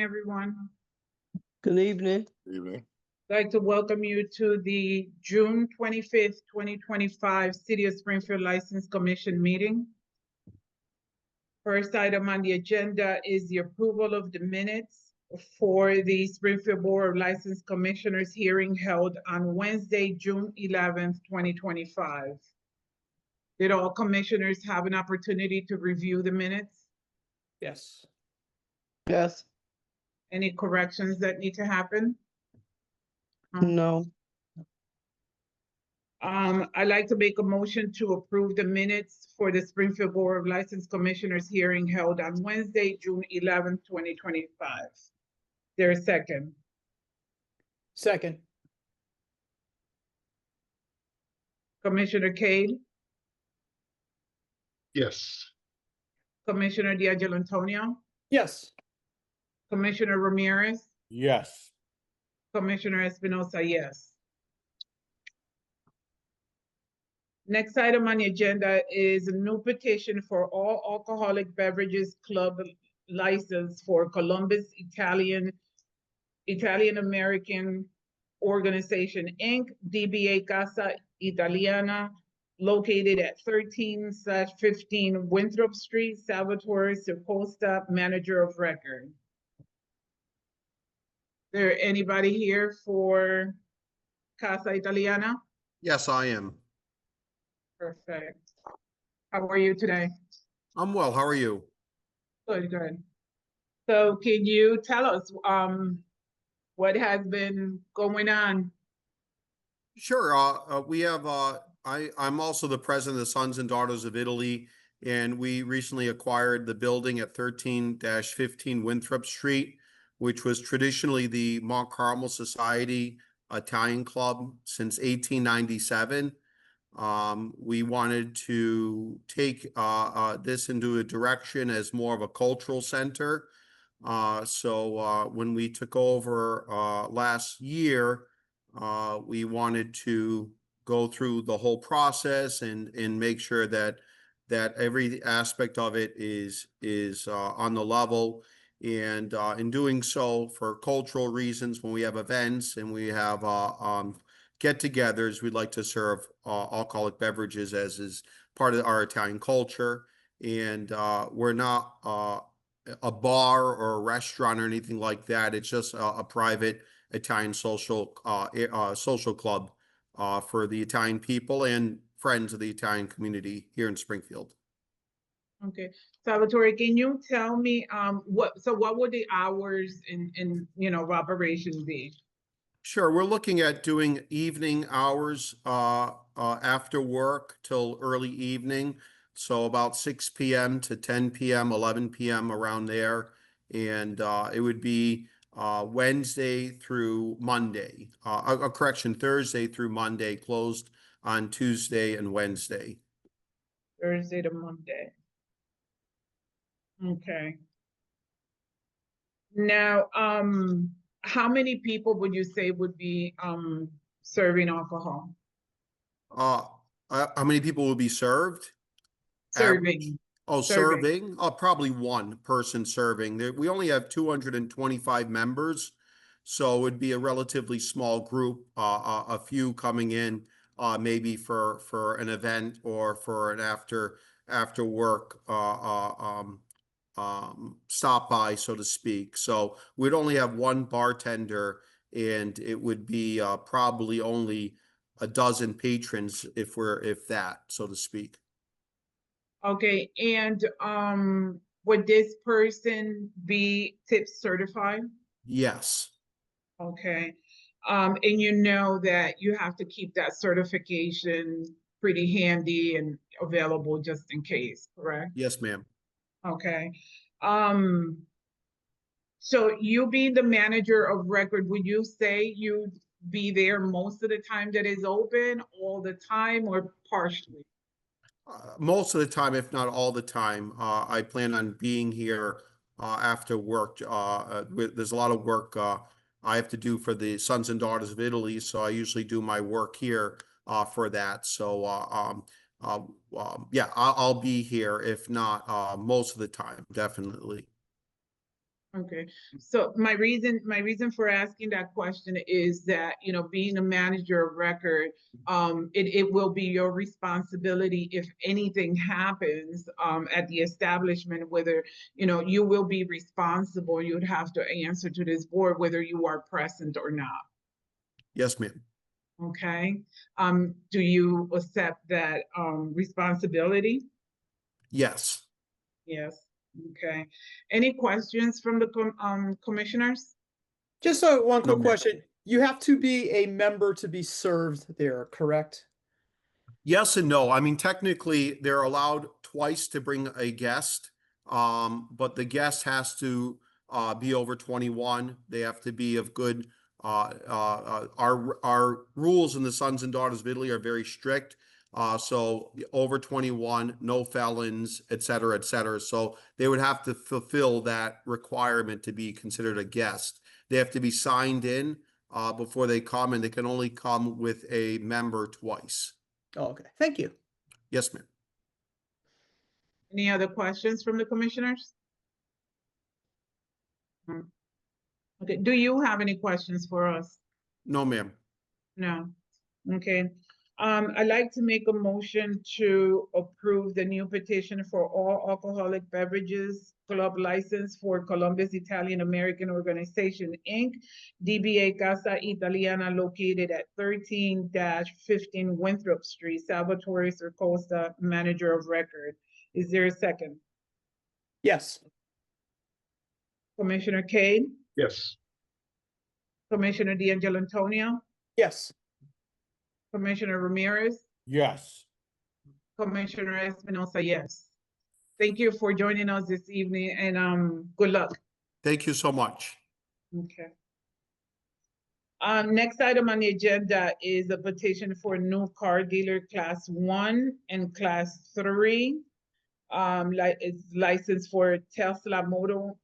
everyone. Good evening. Evening. I'd like to welcome you to the June 25th, 2025 City of Springfield License Commission meeting. First item on the agenda is the approval of the minutes for the Springfield Board of License Commissioners hearing held on Wednesday, June 11th, 2025. Did all commissioners have an opportunity to review the minutes? Yes. Yes. Any corrections that need to happen? No. I'd like to make a motion to approve the minutes for the Springfield Board of License Commissioners hearing held on Wednesday, June 11th, 2025. There's a second. Second. Commissioner Cade, Yes. Commissioner D'Antonio, Yes. Commissioner Ramirez, Yes. Commissioner Espinosa, yes. Next item on the agenda is a new petition for all alcoholic beverages club license for Columbus Italian American Organization, Inc., DBA Casa Italiana, located at 13/15 Winthrop Street, Salvatore Seposta, manager of record. There anybody here for Casa Italiana? Yes, I am. Perfect. How are you today? I'm well. How are you? Good, good. So can you tell us what has been going on? Sure. We have. I'm also the president of the Sons and Daughters of Italy, and we recently acquired the building at 13/15 Winthrop Street, which was traditionally the Mont Carmel Society Italian Club since 1897. We wanted to take this into a direction as more of a cultural center. So when we took over last year, we wanted to go through the whole process and make sure that every aspect of it is on the level. And in doing so, for cultural reasons, when we have events and we have get-togethers, we'd like to serve alcoholic beverages as is part of our Italian culture. And we're not a bar or a restaurant or anything like that. It's just a private Italian social club for the Italian people and friends of the Italian community here in Springfield. Okay, Salvatore, can you tell me what would the hours in of operation be? Sure, we're looking at doing evening hours after work till early evening. So about 6 p.m. to 10 p.m., 11 p.m. around there. And it would be Wednesday through Monday, Thursday through Monday, closed on Tuesday and Wednesday. Thursday to Monday. Okay. Now, how many people would you say would be serving alcohol? How many people will be served? Serving. Serving. Probably one person serving. We only have 225 members, so it would be a relatively small group. A few coming in, maybe for an event or for an after work stop by, so to speak. So we'd only have one bartender, and it would be probably only a dozen patrons if that, so to speak. Okay, and would this person be tip certified? Yes. Okay, and you know that you have to keep that certification pretty handy and available just in case, correct? Yes, ma'am. Okay. So you being the manager of record, would you say you'd be there most of the time that is open, all the time, or partially? Most of the time, if not all the time. I plan on being here after work. There's a lot of work I have to do for the Sons and Daughters of Italy, so I usually do my work here for that. So yeah, I'll be here, if not most of the time, definitely. Okay, so my reason for asking that question is that, being a manager of record, it will be your responsibility if anything happens, at the establishment, whether, you will be responsible, you'd have to answer to this board whether you are present or not, Yes, ma'am. okay? Do you accept that, responsibility? Yes. Yes, okay. Any questions from the commissioners? Just one No, quick ma'am. question. You have to be a member to be served there, correct? Yes and no. I mean, technically, they're allowed twice to bring a guest, but the guest has to be over 21. They have to be of good. Our rules in the Sons and Daughters of Italy are very strict. So over 21, no felons, et cetera, et cetera. So they would have to fulfill that requirement to be considered a guest. They have to be signed in before they come, and they can only come with a member twice. Oh, okay. Thank you. Yes, ma'am. Any other questions from the commissioners? Okay, do you have any questions for us? No, ma'am. No, okay. I'd like to make a motion to approve the new petition for all alcoholic beverages club license for Columbus Italian American Organization, Inc., DBA Casa Italiana, located at 13-15 Winthrop Street, Salvatore Circosta, manager of record. Is there a second? Yes. Commissioner Kane, Yes. Commissioner D'Angelo Antonio, Yes. Commissioner Ramirez, Yes. Commissioner Espinosa, yes. Thank you for joining us this evening, and good luck. Thank you so much. Okay. Next item on the agenda is a petition for new car dealer Class 1 and Class 3. It's licensed for Tesla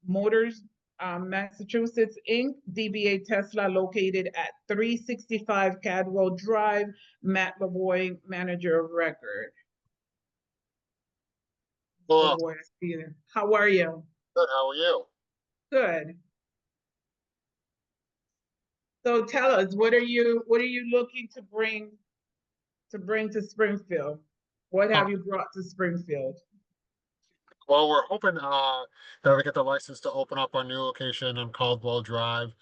Motors, Massachusetts, Inc., DBA Tesla, located at 365 Cadwell Drive, Matt Lavoy, manager of record. Hello, Lavoy, I see you. How are you? good, how are you? Good. So tell us, what are you looking to bring to Springfield? What have you brought to Springfield? Well, we're hoping that we get the license to open up our new location on Caldwell Drive.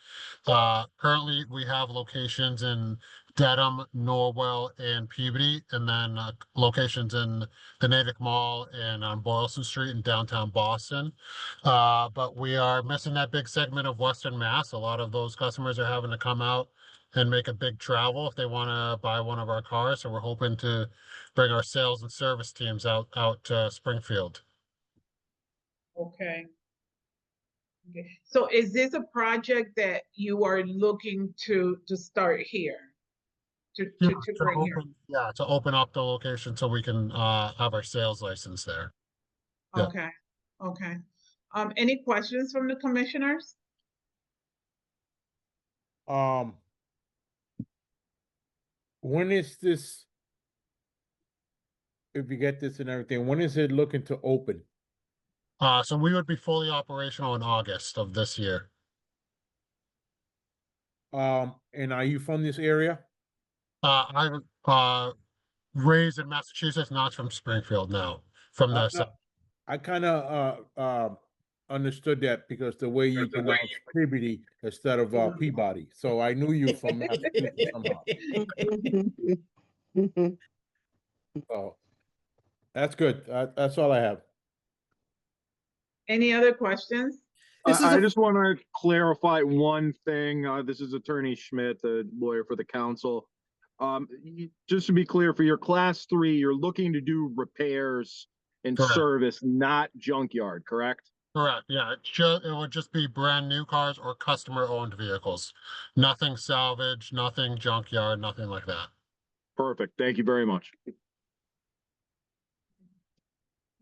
Currently, we have locations in Dedham, Norwell, and Peabody, and then locations in the Natick Mall and on Boylston Street in downtown Boston. But we are missing that big segment of Western Mass. A lot of those customers are having to come out and make a big travel if they want to buy one of our cars. So we're hoping to bring our sales and service teams out to Springfield. Okay. Okay. So is this a project that you are looking to start here? To bring here? To open up the location so we can have our sales license there. Yeah. Okay, okay. Any questions from the commissioners? When is this? If you get this and everything, when is it looking to open? So we would be fully operational in August of this year. And are you from this area? I'm raised in Massachusetts, not from Springfield, no. From the I kind of understood that because the way you pronounce Peabody instead of Peabody, so I knew you from Massachusetts somehow. So that's good. That's all I have. Any other questions? I just want to clarify one thing. This is Attorney Schmidt, the lawyer for the council. Just to be clear, for your Class 3, you're looking to do repairs and Correct. service, not junkyard, correct? Correct, yeah. It would just be brand new cars or customer-owned vehicles. Nothing salvage, nothing junkyard, nothing like that. Perfect. Thank you very much.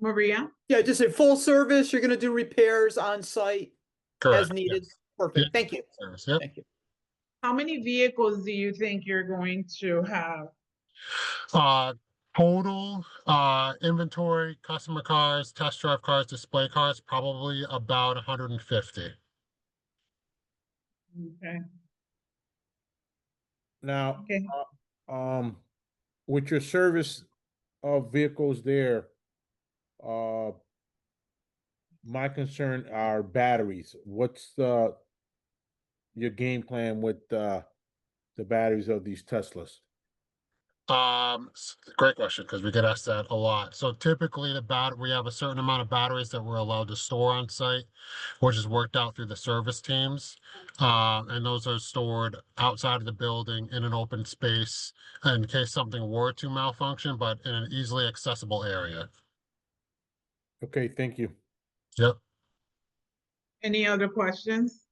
Maria? Yeah, just a full service. You're going to do repairs on site Correct. as needed. yes. Perfect. Yeah. Thank you. Service, yep. Thank you. How many vehicles do you think you're going to have? Total inventory, customer cars, test drive cars, display cars, probably about 150. Okay, Now, okay. with your service of vehicles there, my concern are batteries. What's your game plan with the batteries of these Teslas? Great question, because we get asked that a lot. So typically we have a certain amount of batteries that we're allowed to store on site, which is worked out through the service teams. And those are stored outside of the building in an open space in case something were to malfunction, but in an easily accessible area. Okay, thank you. Yep. Any other questions?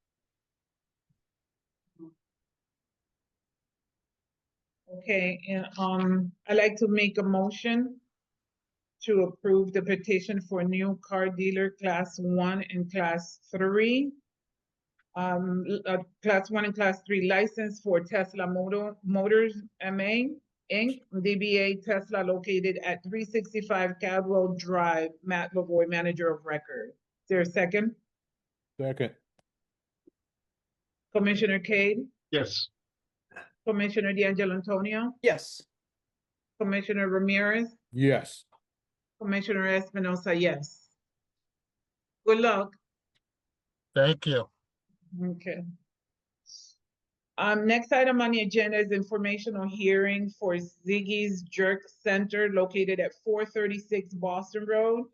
Okay, and, I'd like to make a motion to approve the petition for new car dealer class 1 and class 3. Class 1 and class 3 license for Tesla Motors MA Inc., DBA Tesla, located at 365 Cadwell Drive, Matt Lavoy, manager of record. Is there a second? Second, Commissioner Cade, Yes. Commissioner D'Angelo Antonio, Yes. Commissioner Ramirez, yes. Commissioner Espinosa, yes. Good luck. Thank you. Okay. Next item on the agenda is informational hearing for Ziggy's Jerk Center located at 436 Boston Road.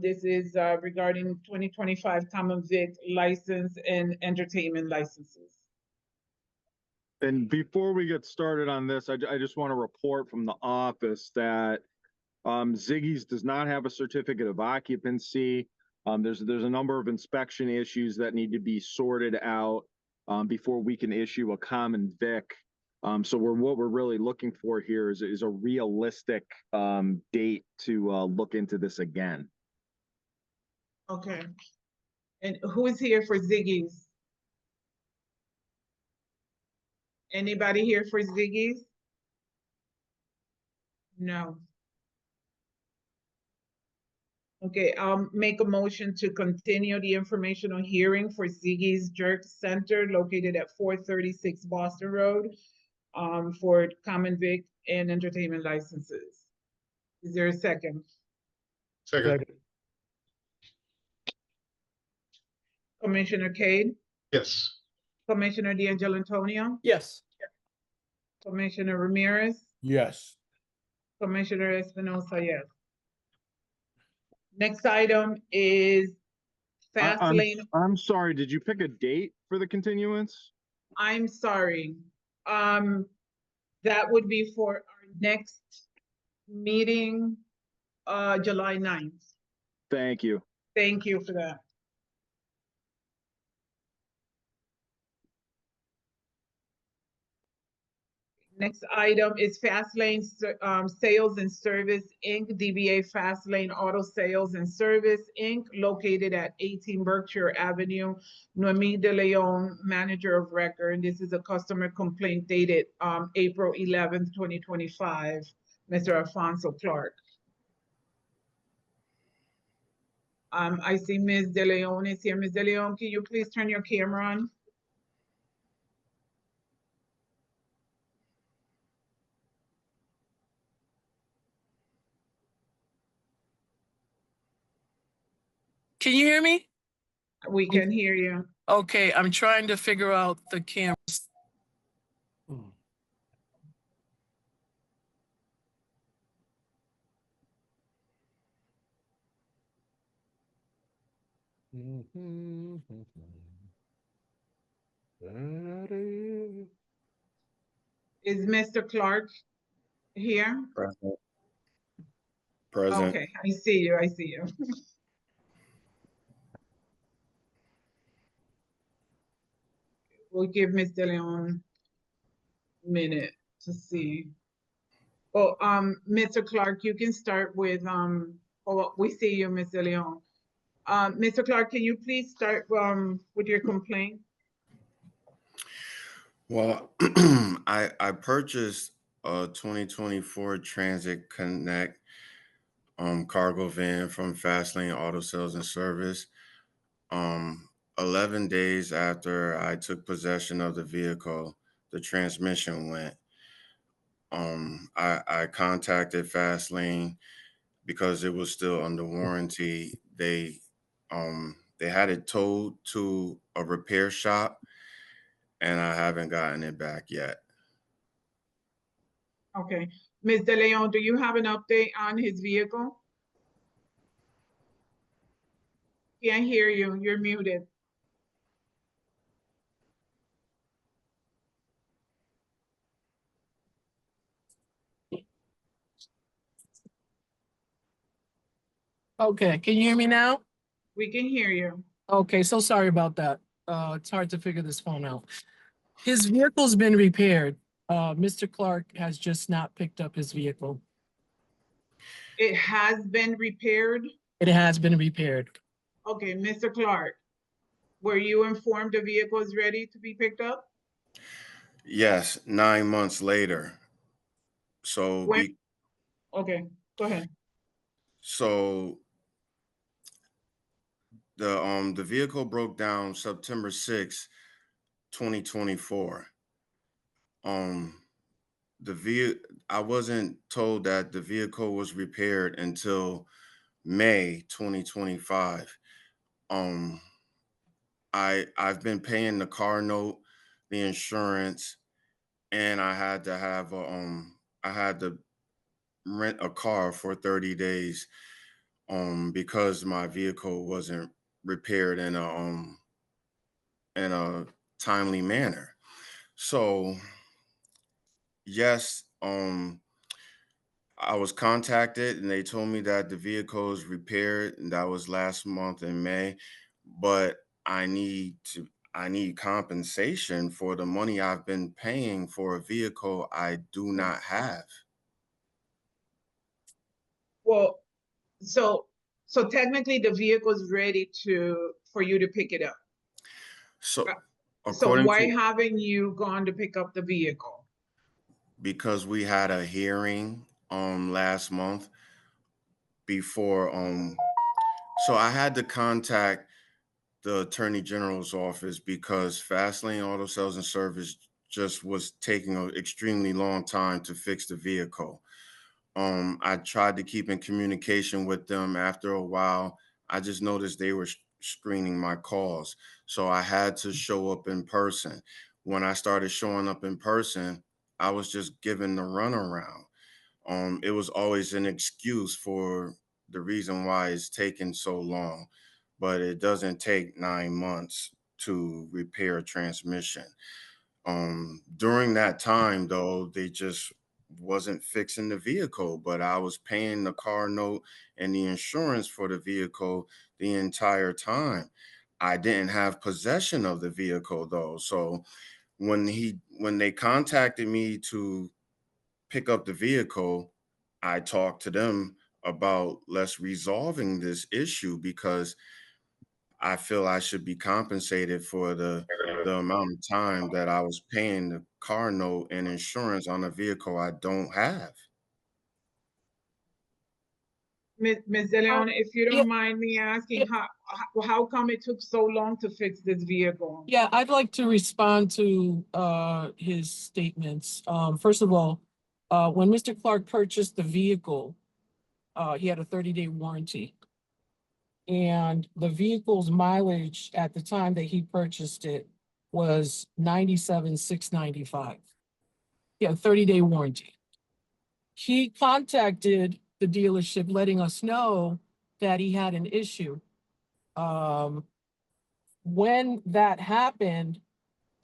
This is regarding 2025 common vic license and entertainment licenses. And before we get started on this, I just want to report from the office that Ziggy's does not have a certificate of occupancy. There's a number of inspection issues that need to be sorted out before we can issue a common vic. So what we're really looking for here is a realistic date to look into this again. Okay. And who is here for Ziggy's? Anybody here for Ziggy's? No. Okay, I'll make a motion to continue the informational hearing for Ziggy's Jerk Center located at 436 Boston Road for common vic and entertainment licenses. Is there a second? Second, Commissioner Cade, Yes. Commissioner D'Angelo Antonio, Yes. Commissioner Ramirez, yes. Commissioner Espinosa, yes. Next item is fast lane. I'm sorry, did you pick a date for the continuance? I'm sorry. That would be for our next meeting, July 9th. Thank you. Thank you for that. Next item is Fastlane Sales and Service Inc., DBA Fastlane Auto Sales and Service Inc., located at 18 Berkshire Avenue, Noemi De Leon, manager of record. This is a customer complaint dated April 11th, 2025. Mr. Alfonso Clark. I see Ms. De Leon is here. Ms. De Leon, can you please turn your camera on? Can you hear me? We can hear you. Okay, I'm trying to figure out the cameras. Is Mr. Clark here? Present. Present. Okay, I see you, I see you. We'll give Ms. De Leon a minute to see. Oh, Mr. Clark, you can start with, oh, we see you, Ms. De Leon. Mr. Clark, can you please start, with your complaint? Well, I purchased a 2024 Transit Connect cargo van from Fastlane Auto Sales and Service. 11 days after I took possession of the vehicle, the transmission went. I contacted Fastlane because it was still under warranty. They had it towed to a repair shop, and I haven't gotten it back yet. Okay. Ms. De Leon, do you have an update on his vehicle? Can't hear you. You're muted. Okay, can you hear me now? We can hear you. Okay, so sorry about that. It's hard to figure this phone out. His vehicle's been repaired. Mr. Clark has just not picked up his vehicle. It has been repaired? It has been repaired. Okay, Mr. Clark, were you informed the vehicle is ready to be picked up? Yes, 9 months later. So When? Okay, go ahead. so the vehicle broke down September 6th, 2024. I wasn't told that the vehicle was repaired until May 2025. I've been paying the car note, the insurance, and I had to rent a car for 30 days because my vehicle wasn't repaired in a timely manner. So yes, I was contacted and they told me that the vehicle is repaired, and that was last month in May, but I need compensation for the money I've been paying for a vehicle I do not have. Well, so technically the vehicle is ready for you to pick it up. So So according why to haven't you gone to pick up the vehicle? because we had a hearing last month before so I had to contact the Attorney General's office because Fastlane Auto Sales and Service just was taking an extremely long time to fix the vehicle. I tried to keep in communication with them. After a while, I just noticed they were screening my calls. So I had to show up in person. When I started showing up in person, I was just given the runaround. It was always an excuse for the reason why it's taken so long, but it doesn't take 9 months to repair a transmission. During that time, though, they just wasn't fixing the vehicle, but I was paying the car note and the insurance for the vehicle the entire time. I didn't have possession of the vehicle though. So when they contacted me to pick up the vehicle, I talked to them about let's resolving this issue because I feel I should be compensated for the amount of time that I was paying the car note and insurance on a vehicle I don't have. Ms. De Leon, if you Yeah. don't mind me asking, how come it took so long to fix this vehicle? Yeah, I'd like to respond to his statements. First of all, when Mr. Clark purchased the vehicle, he had a 30-day warranty. And the vehicle's mileage at the time that he purchased it was 97,695. He had a 30-day warranty. He contacted the dealership letting us know that he had an issue. When that happened,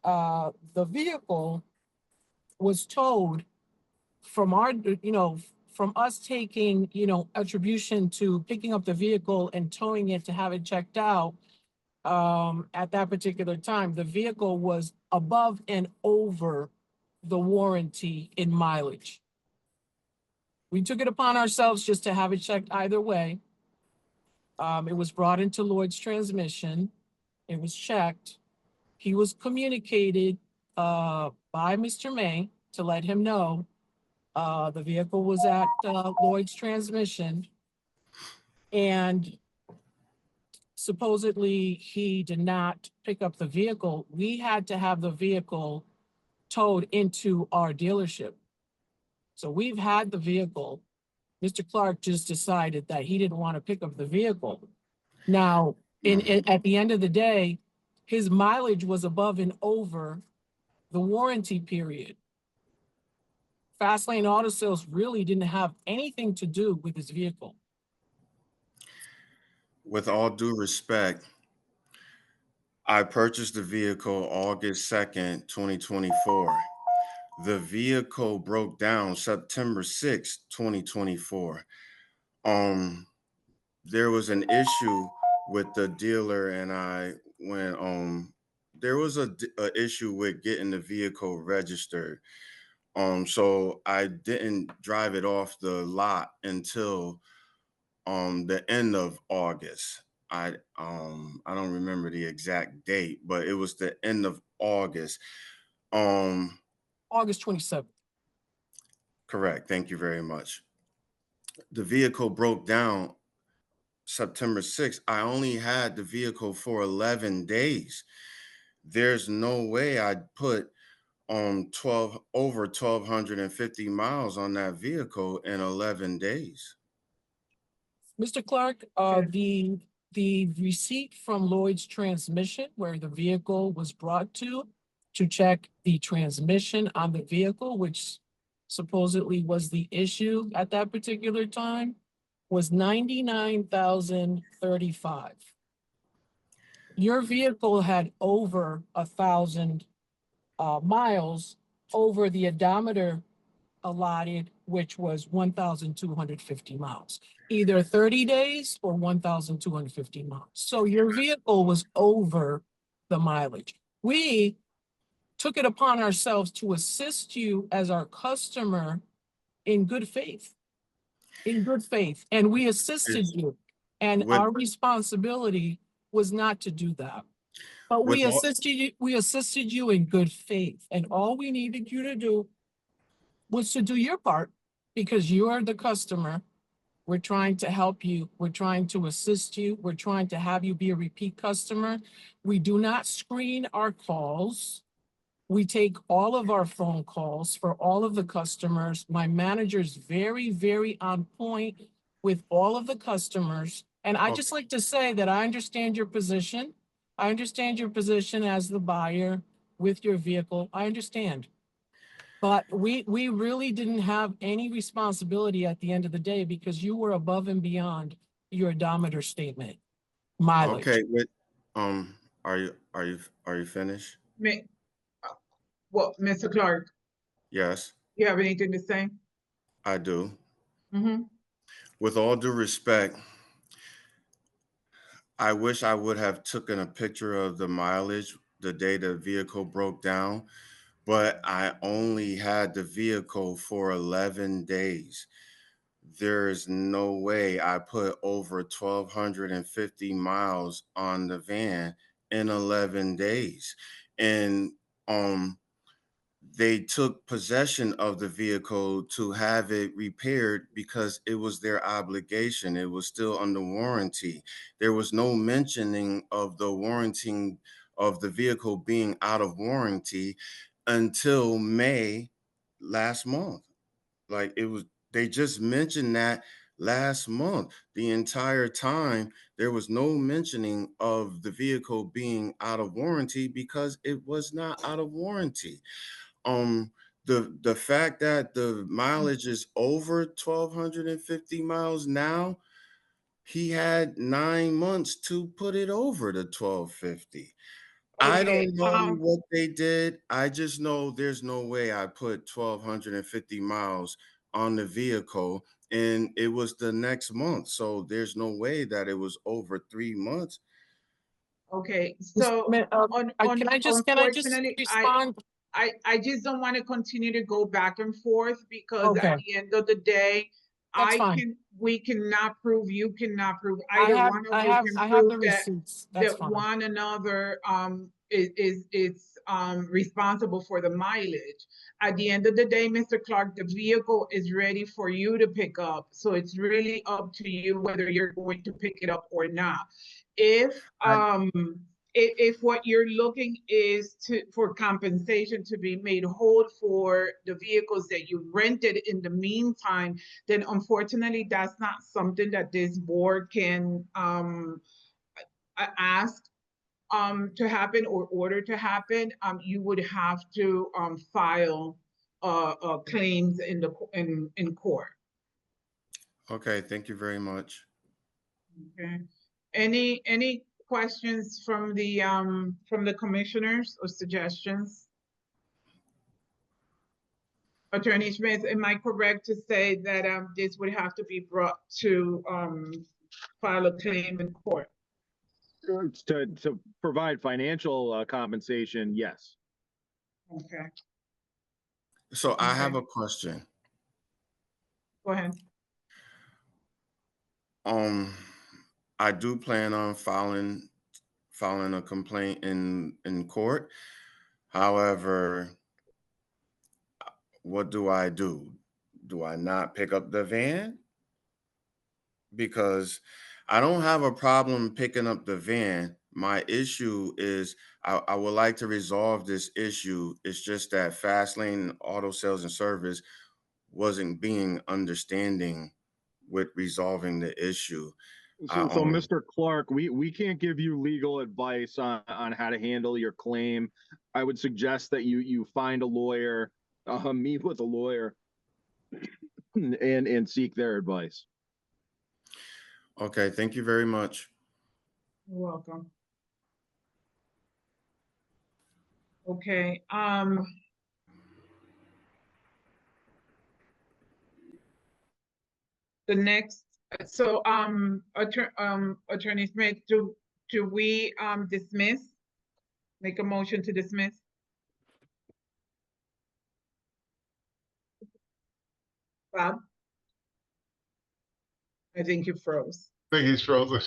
the vehicle was towed from our, from us taking, attribution to picking up the vehicle and towing it to have it checked out. At that particular time, the vehicle was above and over the warranty in mileage. We took it upon ourselves just to have it checked either way. It was brought into Lloyd's Transmission. It was checked. He was communicated by Mr. May to let him know the vehicle was at Lloyd's Transmission. And supposedly he did not pick up the vehicle. We had to have the vehicle towed into our dealership. So we've had the vehicle. Mr. Clark just decided that he didn't want to pick up the vehicle. Now, at the end of the day, his mileage was above and over the warranty period. Fastlane Auto Sales really didn't have anything to do with his vehicle. With all due respect, I purchased the vehicle August 2nd, 2024. The vehicle broke down September 6th, 2024. There was an issue with the dealer and I when there was a issue with getting the vehicle registered. So I didn't drive it off the lot until the end of August. I don't remember the exact date, but it was the end of August. August 27th. Correct. Thank you very much. The vehicle broke down September 6th. I only had the vehicle for 11 days. There's no way I'd put 1,250 miles on that vehicle in 11 days. Mr. Clark, the receipt from Lloyd's Transmission where the vehicle was brought to check the transmission on the vehicle, which supposedly was the issue at that particular time, was $99,035. Your vehicle had over 1,000 miles over the odometer allotted, which was 1,250 miles, either 30 days or 1,250 miles. So your vehicle was over the mileage. We took it upon ourselves to assist you as our customer in good faith, and we assisted you. And With- our responsibility was not to do that. But With we all- assisted you in good faith, and all we needed you to do was to do your part because you are the customer. We're trying to help you. We're trying to assist you. We're trying to have you be a repeat customer. We do not screen our calls. We take all of our phone calls for all of the customers. My manager's very, very on point with all of the customers. And I just like to say that I understand your position. I understand your position as the buyer with your vehicle. I understand. But we really didn't have any responsibility at the end of the day because you were above and beyond your odometer statement mileage. Okay, are you finished? Well, Mr. Clark, Yes, you have anything to say? I do. Mm-hmm. With all due respect, I wish I would have taken a picture of the mileage the day the vehicle broke down, but I only had the vehicle for 11 days. There's no way I put over 1,250 miles on the van in 11 days. And they took possession of the vehicle to have it repaired because it was their obligation. It was still under warranty. There was no mentioning of the warranty of the vehicle being out of warranty until May last month. Like they just mentioned that last month. The entire time, there was no mentioning of the vehicle being out of warranty because it was not out of warranty. The fact that the mileage is over 1,250 miles now, he had 9 months to put it over the 1,250. I Okay, don't know what they did. I just know there's no way I put 1,250 miles on the vehicle and it was the next month. So there's no way that it was over 3 months. Okay, so Can I just unfortunately, respond? I just don't want to continue to go back and forth because Okay. at the end of the day, That's fine. we cannot prove, you cannot prove, I either have, one of I you have, can I have the prove that receipts. That's that fine. one another is responsible for the mileage. At the end of the day, Mr. Clark, the vehicle is ready for you to pick up. So it's really up to you whether you're going to pick it up or not. If what you're looking is for compensation to be made whole for the vehicles that you rented in the meantime, then unfortunately that's not something that this board can ask to happen or order to happen. You would have to file claims in court. Okay, thank you very much. Okay. Any questions from the commissioners or suggestions? Attorney Smith, am I correct to say that this would have to be brought to file a claim in court? To provide financial compensation, yes. Okay, So I have Okay. a question. go ahead. I do plan on filing a complaint in court. However, what do I do? Do I not pick up the van? Because I don't have a problem picking up the van. My issue is I would like to resolve this issue. It's just that Fast Lane Auto Sales and Service wasn't being understanding with resolving the issue. So, Mr. Clark, we can't give you legal advice on how to handle your claim. I would suggest that you find a lawyer, meet with a lawyer, and seek their advice. Okay, thank you very much. You're welcome. Okay, the next, so, Attorney Smith, do we, dismiss? Make a motion to dismiss? Bob? I think you froze. I think he's frozen.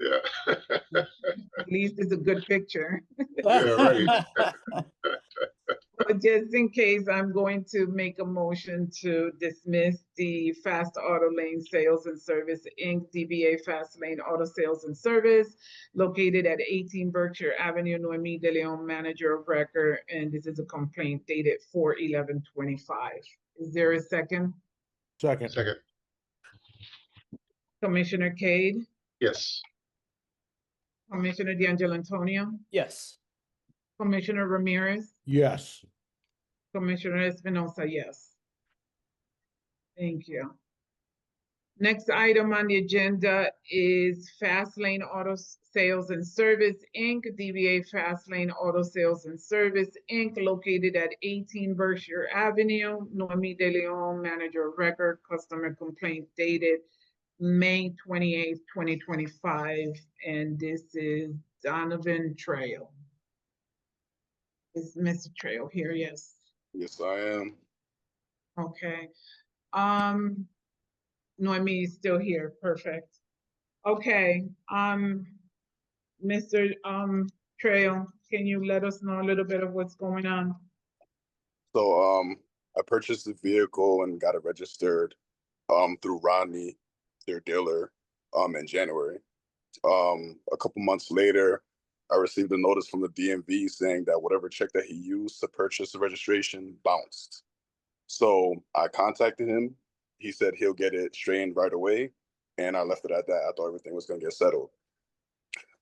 Yeah. At least it's a good picture. Yeah, right. But just in case, I'm going to make a motion to dismiss the Fast Auto Lane Sales and Service, Inc., DBA Fast Lane Auto Sales and Service, located at 18 Berkshire Avenue, Noemi De Leon, manager of record, and this is a complaint dated 4/11/25. Is there a second? Second. Second. Commissioner Cade, Yes. Commissioner D'Angelo Antonio, Yes. Commissioner Ramirez, Yes. Commissioner Espinosa, yes. Thank you. Next item on the agenda is Fast Lane Auto Sales and Service, Inc., DBA Fast Lane Auto Sales and Service, Inc., located at 18 Berkshire Avenue, Noemi De Leon, manager of record, customer complaint dated May 28th, 2025, and this is Donovan Trail. Is Mr. Trail here? Yes. Yes, I am. Okay. Noemi is still here. Perfect. Okay. Mr. Trail, can you let us know a little bit of what's going on? So I purchased the vehicle and got it registered through Rodney, their dealer, in January. A couple months later, I received a notice from the DMV saying that whatever check that he used to purchase the registration bounced. So I contacted him. He said he'll get it straightened right away, and I left it at that. I thought everything was going to get settled.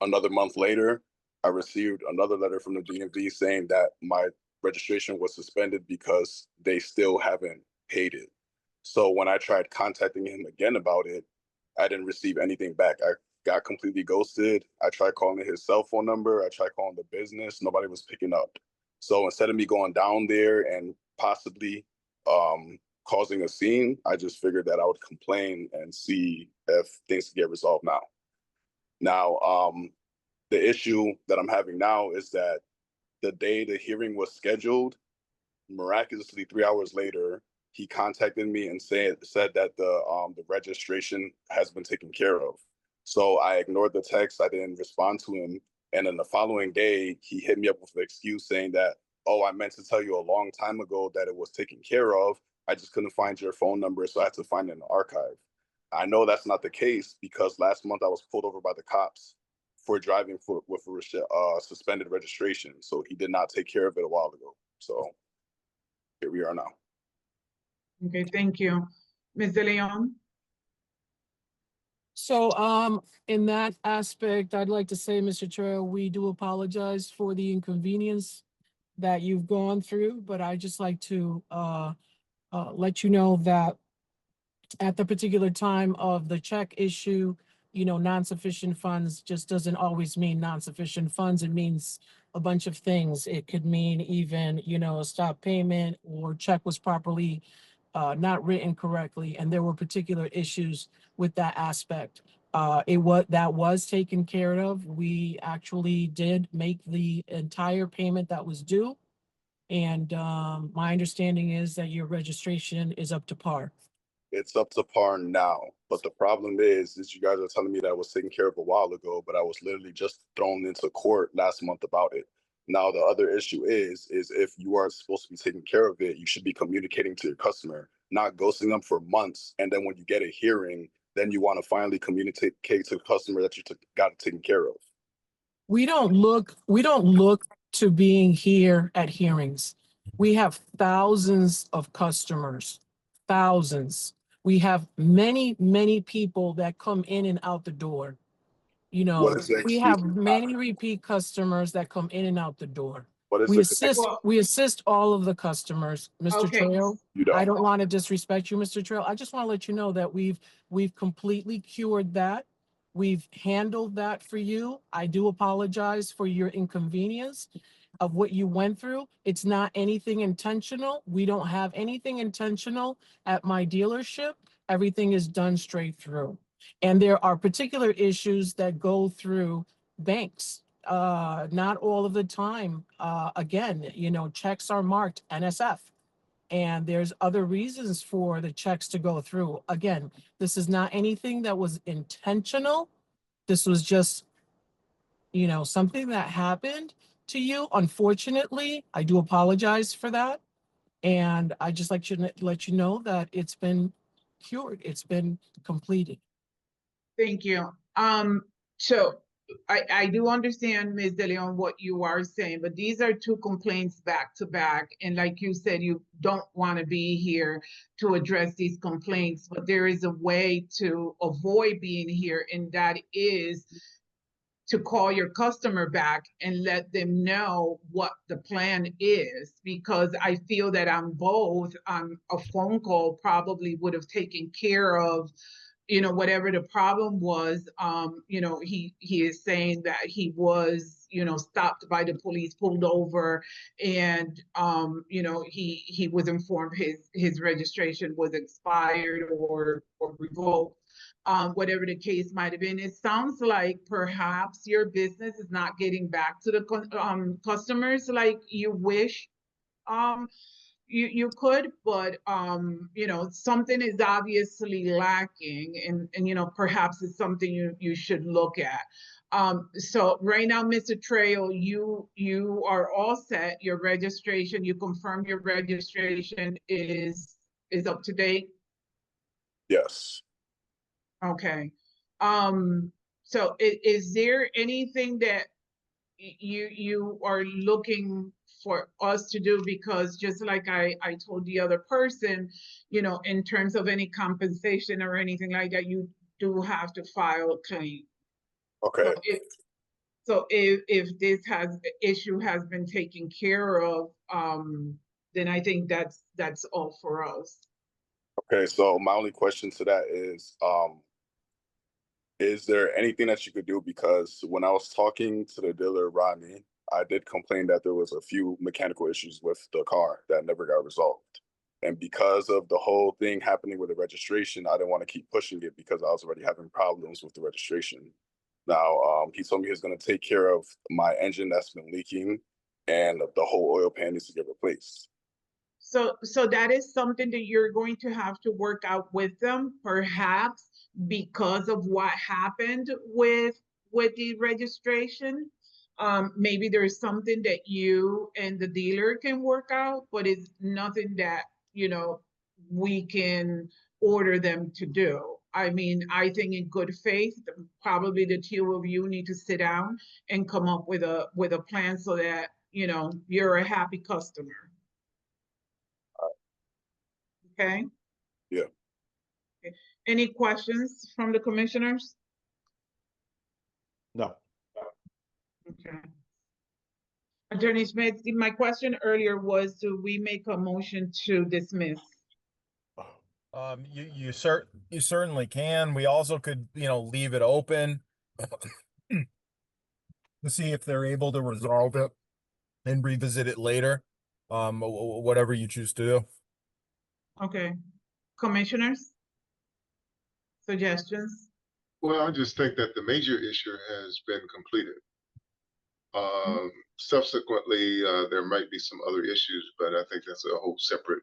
Another month later, I received another letter from the DMV saying that my registration was suspended because they still haven't paid it. So when I tried contacting him again about it, I didn't receive anything back. I got completely ghosted. I tried calling his cell phone number. I tried calling the business. Nobody was picking up. So instead of me going down there and possibly causing a scene, I just figured that I would complain and see if things could get resolved now. Now, the issue that I'm having now is that the day the hearing was scheduled, miraculously 3 hours later, he contacted me and said that the registration has been taken care of. So I ignored the text. I didn't respond to him. And then the following day, he hit me up with an excuse saying that, oh, I meant to tell you a long time ago that it was taken care of. I just couldn't find your phone number, so I had to find it in the archive. I know that's not the case because last month I was pulled over by the cops for driving with a suspended registration. So he did not take care of it a while ago. So here we are now. Okay, thank you. Ms. De Leon? So, in that aspect, I'd like to say, Mr. Trail, we do apologize for the inconvenience that you've gone through, but I'd just like to, let you know that at the particular time of the check issue, you know, non-sufficient funds just doesn't always mean non-sufficient funds. It means a bunch of things. It could mean even, you know, a stop payment or check was properly not written correctly, and there were particular issues with that aspect. That was taken care of. We actually did make the entire payment that was due. And my understanding is that your registration is up to par. It's up to par now. But the problem is you guys are telling me that it was taken care of a while ago, but I was literally just thrown into court last month about it. Now, the other issue is if you are supposed to be taking care of it, you should be communicating to your customer, not ghosting them for months. And then when you get a hearing, then you want to finally communicate to the customer that you got it taken care of. We don't look to being here at hearings. We have thousands of customers, thousands. We have many, many people that come in and out the door. You know, What is the we excuse have you many repeat customers that come in and out the door. What is We the assist, Well- we assist all of the customers, Mr. Okay. Trail. You don't. I don't want to disrespect you, Mr. Trail. I just want to let you know that we've completely cured that. We've handled that for you. I do apologize for your inconvenience of what you went through. It's not anything intentional. We don't have anything intentional at my dealership. Everything is done straight through. And there are particular issues that go through banks. Not all of the time. Again, you know, checks are marked NSF. And there's other reasons for the checks to go through. Again, this is not anything that was intentional. This was just, you know, something that happened to you. Unfortunately, I do apologize for that. And I just like to let you know that it's been cured. It's been completed. Thank you. So I do understand, Ms. De Leon, what you are saying, but these are two complaints back to back. And like you said, you don't want to be here to address these complaints, but there is a way to avoid being here, and that is to call your customer back and let them know what the plan is, because I feel that on both, a phone call probably would have taken care of, you know, whatever the problem was. You know, he is saying that he was, you know, stopped by the police, pulled over, and you know, he was informed his registration was expired or revoked. Whatever the case might have been. It sounds like perhaps your business is not getting back to the customers like you wish you could, but you know, something is obviously lacking, and you know, perhaps it's something you should look at. So right now, Mr. Trail, you are all set. Your registration, you confirm your registration is up to date. Yes. Okay. So is there anything that you are looking for us to do? Because just like I told the other person, you know, in terms of any compensation or anything like that, you do have to file a claim. Okay. So if this issue has been taken care of, then I think that's all for us. Okay. So my only question to that is there anything that you could do? Because when I was talking to the dealer, Rodney, I did complain that there was a few mechanical issues with the car that never got resolved. And because of the whole thing happening with the registration, I didn't want to keep pushing it because I was already having problems with the registration. Now, he told me he's going to take care of my engine that's been leaking, and the whole oil pan needs to get replaced. So that is something that you're going to have to work out with them, perhaps because of what happened with the registration. Maybe there's something that you and the dealer can work out, but it's nothing that, you know, we can order them to do. I mean, I think in good faith, probably the two of you need to sit down and come up with a plan so that, you know, you're a happy customer. Okay? Yeah. Okay. Any questions from the commissioners? No. Okay. Attorney Smith, my question earlier was, do we make a motion to dismiss? You certainly can. We also could, leave it open to see if they're able to resolve it and revisit it later. Whatever you choose to do. Okay. Commissioners? Suggestions? Well, I just think that the major issue has been completed. Subsequently, there might be some other issues, but I think that's a whole separate,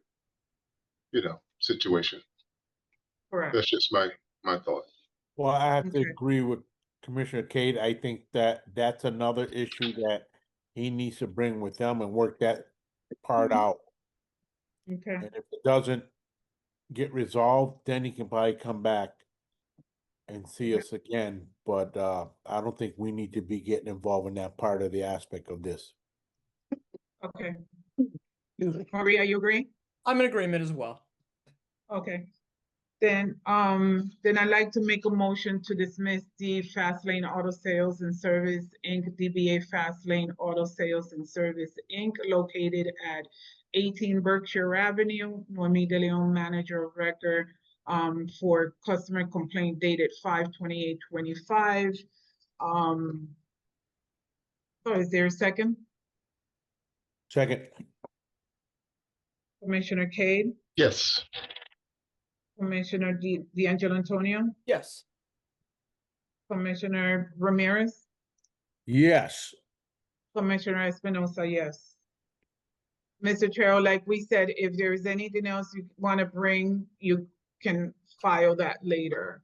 situation. Correct. That's just my thought. Well, I have to Okay. agree with Commissioner Cade. I think that that's another issue that he needs to bring with them and work that part out. Okay. And if it doesn't get resolved, then he can probably come back and see us again. But I don't think we need to be getting involved in that part of the aspect of this. Okay. Excuse me. Maria, you agree? I'm in agreement as well. Okay. Then I'd like to make a motion to dismiss the Fast Lane Auto Sales and Service Inc., DBA Fast Lane Auto Sales and Service Inc., located at 18 Berkshire Avenue, Noemi De Leon, Manager of Record, for customer complaint dated 5/28/25. So is there a second? Second. Commissioner Cade, Yes. Commissioner D'Angelo Antonio, Yes. Commissioner Ramirez, Yes. Commissioner Espinosa, yes. Mr. Chair, like we said, if there's anything else you want to bring, you can file that later.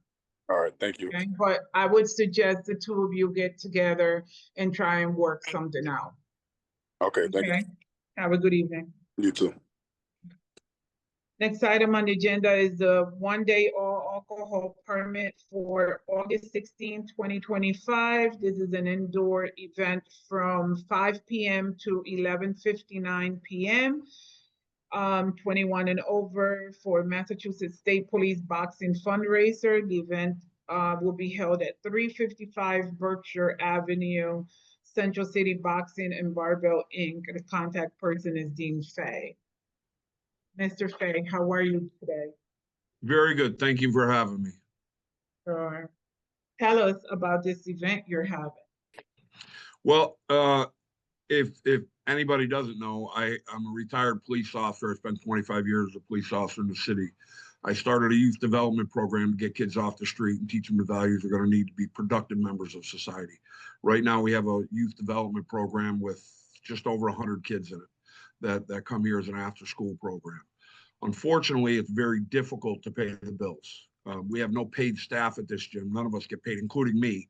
All right, thank you. Okay, but I would suggest the two of you get together and try and work something out. Okay, thank you. Okay, have a good evening. You too. Next item on the agenda is the one-day all alcohol permit for August 16, 2025. This is an indoor event from 5 p.m. to 11:59 p.m. 21 and over for Massachusetts State Police Boxing Fundraiser. The event will be held at 355 Berkshire Avenue, Central City Boxing and Barbell Inc. The contact person is Dean Fay. Mr. Fay, how are you today? Very good. Thank you for having me. Sure. Tell us about this event you're having. Well, if anybody doesn't know, I'm a retired police officer. I spent 25 years as a police officer in the city. I started a youth development program to get kids off the street and teach them the values they're going to need to be productive members of society. Right now, we have a youth development program with just over 100 kids in it that come here as an after-school program. Unfortunately, it's very difficult to pay the bills. We have no paid staff at this gym. None of us get paid, including me.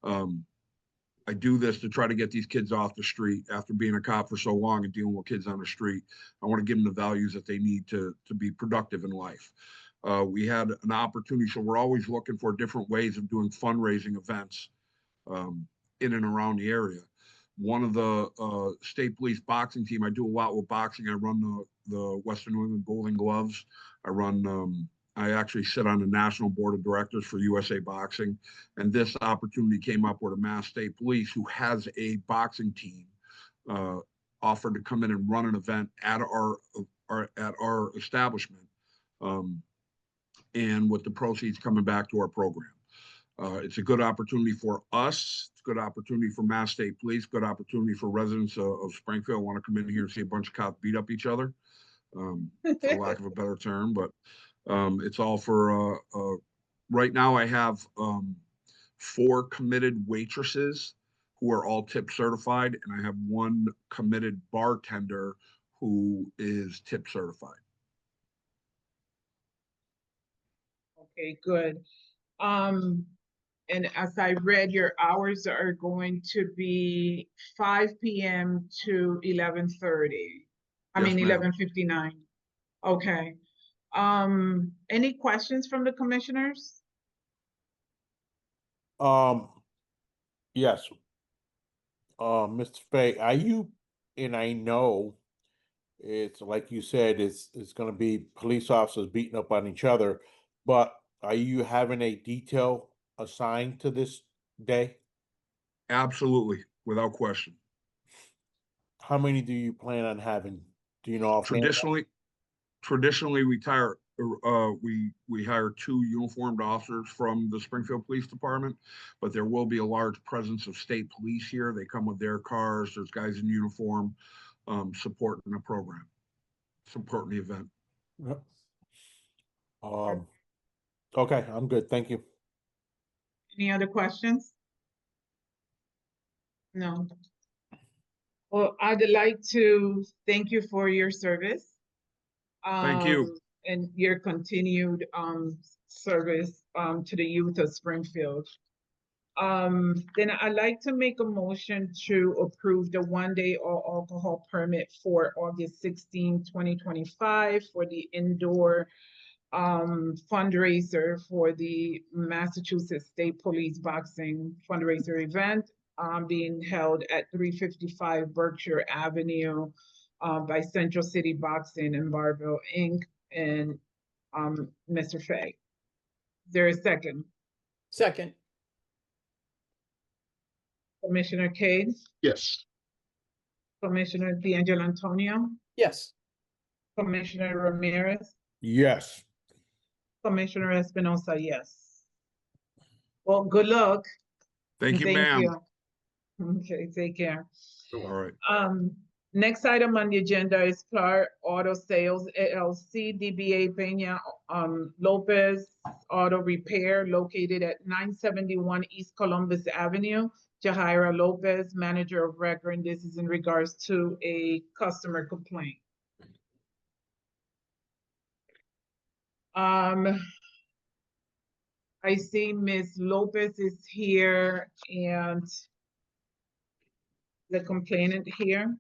I do this to try to get these kids off the street after being a cop for so long and dealing with kids on the street. I want to give them the values that they need to be productive in life. We had an opportunity, so we're always looking for different ways of doing fundraising events in and around the area. One of the state police boxing team, I do a lot with boxing. I run the Western New England Golden Gloves. I actually sit on the national board of directors for USA Boxing. And this opportunity came up where the Mass State Police, who has a boxing team, offered to come in and run an event at our establishment. And with the proceeds coming back to our program. It's a good opportunity for us. It's a good opportunity for Mass State Police, good opportunity for residents of Springfield who want to come in here and see a bunch of cops beat up each other, for lack of a better term. But it's all for, right now I have 4 committed waitresses who are all tip certified, and I have 1 committed bartender who is tip certified. Okay, good. And as I read, your hours are going to be 5 PM to 11:30. I Yes, mean, ma'am. 11:59. Okay. Any questions from the commissioners? Yes. Mr. Fay, are you, and I know it's like you said, it's gonna be police officers beating up on each other, but are you having a detail assigned to this day? Absolutely, without question. How many do you plan on having? Do you know offhand? Traditionally, we hire 2 uniformed officers from the Springfield Police Department, but there will be a large presence of state police here. They come with their cars. There's guys in uniform, supporting the program, supporting the event. Yep. Okay, I'm good. Thank you. Any other questions? No. Well, I'd like to thank you for your service. Thank you. And your continued service to the youth of Springfield. Then I'd like to make a motion to approve the one-day all alcohol permit for August 16, 2025 for the indoor fundraiser for the Massachusetts State Police Boxing fundraiser event being held at 355 Berkshire Avenue by Central City Boxing and Barbell Inc. and Mr. Fay. Is there a second? Second. Commissioner Cade, Yes. Commissioner D'Angelo Antonio, Yes. Commissioner Ramirez, Yes. Commissioner Espinosa, yes. Well, good luck. Thank you, ma'am. Okay, take care. All right. Next item on the agenda is Clark Auto Sales LLC, DBA Peña Lopez Auto Repair located at 971 East Columbus Avenue. Jahaira Lopez, manager of record. This is in regards to a customer complaint. I see Ms. Lopez is here and the complainant here.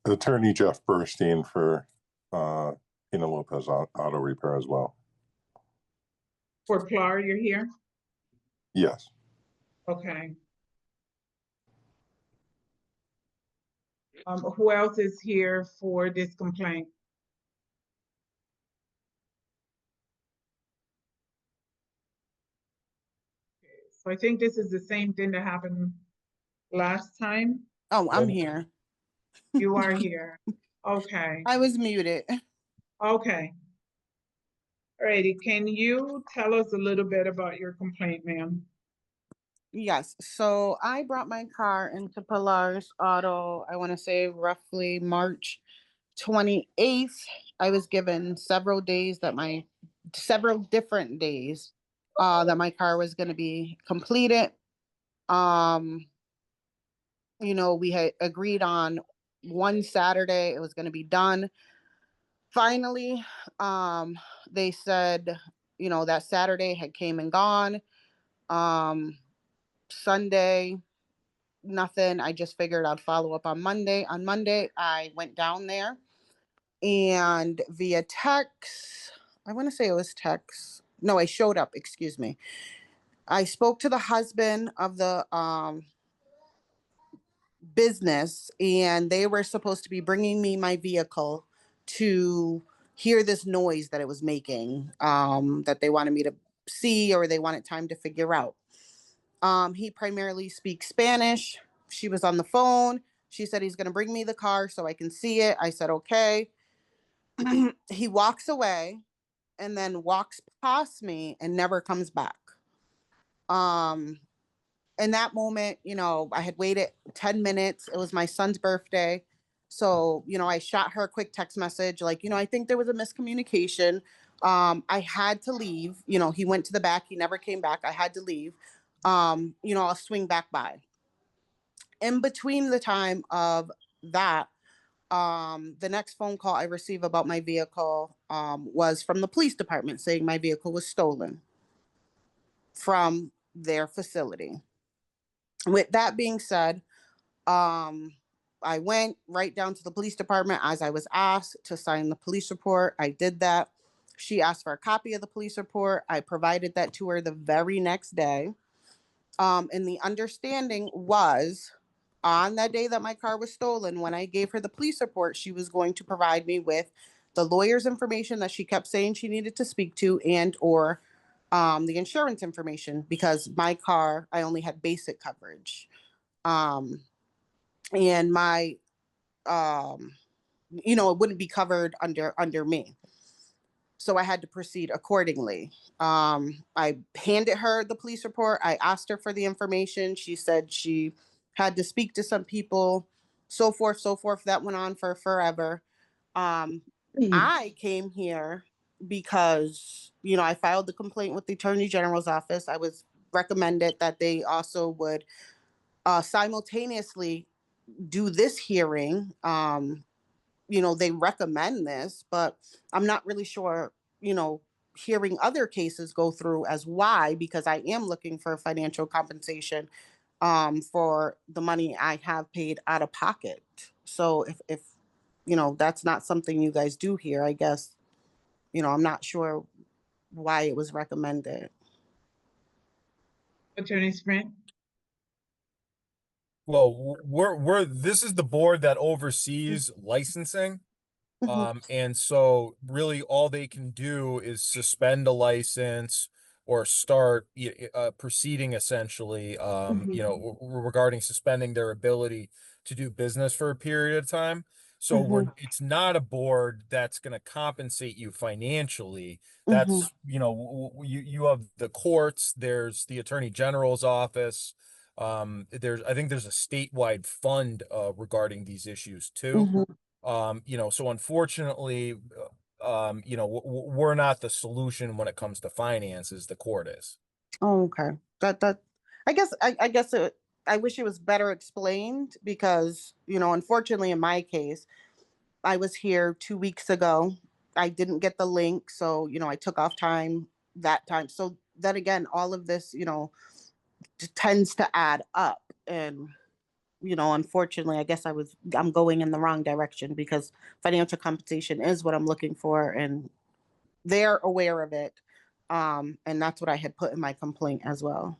Attorney Jeff Burstein for Pina Lopez Auto Repair as well. For Clara, you're here? Yes. Okay. Who else is here for this complaint? So I think this is the same thing that happened last time. Oh, I'm here. You are here. Okay. I was muted. Okay. Alrighty, can you tell us a little bit about your complaint, ma'am? Yes. So I brought my car into Pilar's Auto, I want to say roughly March 28th. I was given several different days that my car was going to be completed. We had agreed on one Saturday it was going to be done. Finally, they said, that Saturday had came and gone. Sunday, nothing. I just figured I'd follow up on Monday. On Monday, I went down there and via text, I want to say it was text. No, I showed up, excuse me. I spoke to the husband of the business, and they were supposed to be bringing me my vehicle to hear this noise that it was making, that they wanted me to see or they wanted time to figure out. He primarily speaks Spanish. She was on the phone. She said he's going to bring me the car so I can see it. I said, okay. He walks away and then walks past me and never comes back. In that moment, I had waited 10 minutes. It was my son's birthday. So, I shot her a quick text message, like, I think there was a miscommunication. I had to leave. He went to the back. He never came back. I had to leave. I'll swing back by. In between the time of that, the next phone call I received about my vehicle was from the police department saying my vehicle was stolen. from their facility. With that being said, I went right down to the police department as I was asked to sign the police report. I did that. She asked for a copy of the police report. I provided that to her the very next day. And the understanding was on that day that my car was stolen, when I gave her the police report, she was going to provide me with the lawyer's information that she kept saying she needed to speak to, and or the insurance information, because my car, I only had basic coverage. And my, it wouldn't be covered under me. So I had to proceed accordingly. I handed her the police report. I asked her for the information. She said she had to speak to some people, so forth, so forth. That went on for forever. I came here because, I filed the complaint with the Attorney General's office. I was recommended that they also would simultaneously do this hearing. They recommend this, but I'm not really sure, hearing other cases go through as why, because I am looking for financial compensation for the money I have paid out of pocket. So if that's not something you guys do here, I guess, I'm not sure why it was recommended. Attorney Sprint? Well, this is the board that oversees licensing. And so really all they can do is suspend a license or start a proceeding essentially, regarding suspending their ability to do business for a period of time. So it's not a board that's going to compensate you financially. That's, you have the courts, there's the Attorney General's office. I think there's a statewide fund regarding these issues too. So unfortunately, we're not the solution when it comes to finances. The court is. Oh, okay. I guess I wish it was better explained, because, unfortunately in my case, I was here 2 weeks ago. I didn't get the link. So, I took off time that time. So then again, all of this, tends to add up. And, unfortunately, I guess I'm going in the wrong direction, because financial compensation is what I'm looking for, and they're aware of it. And that's what I had put in my complaint as well.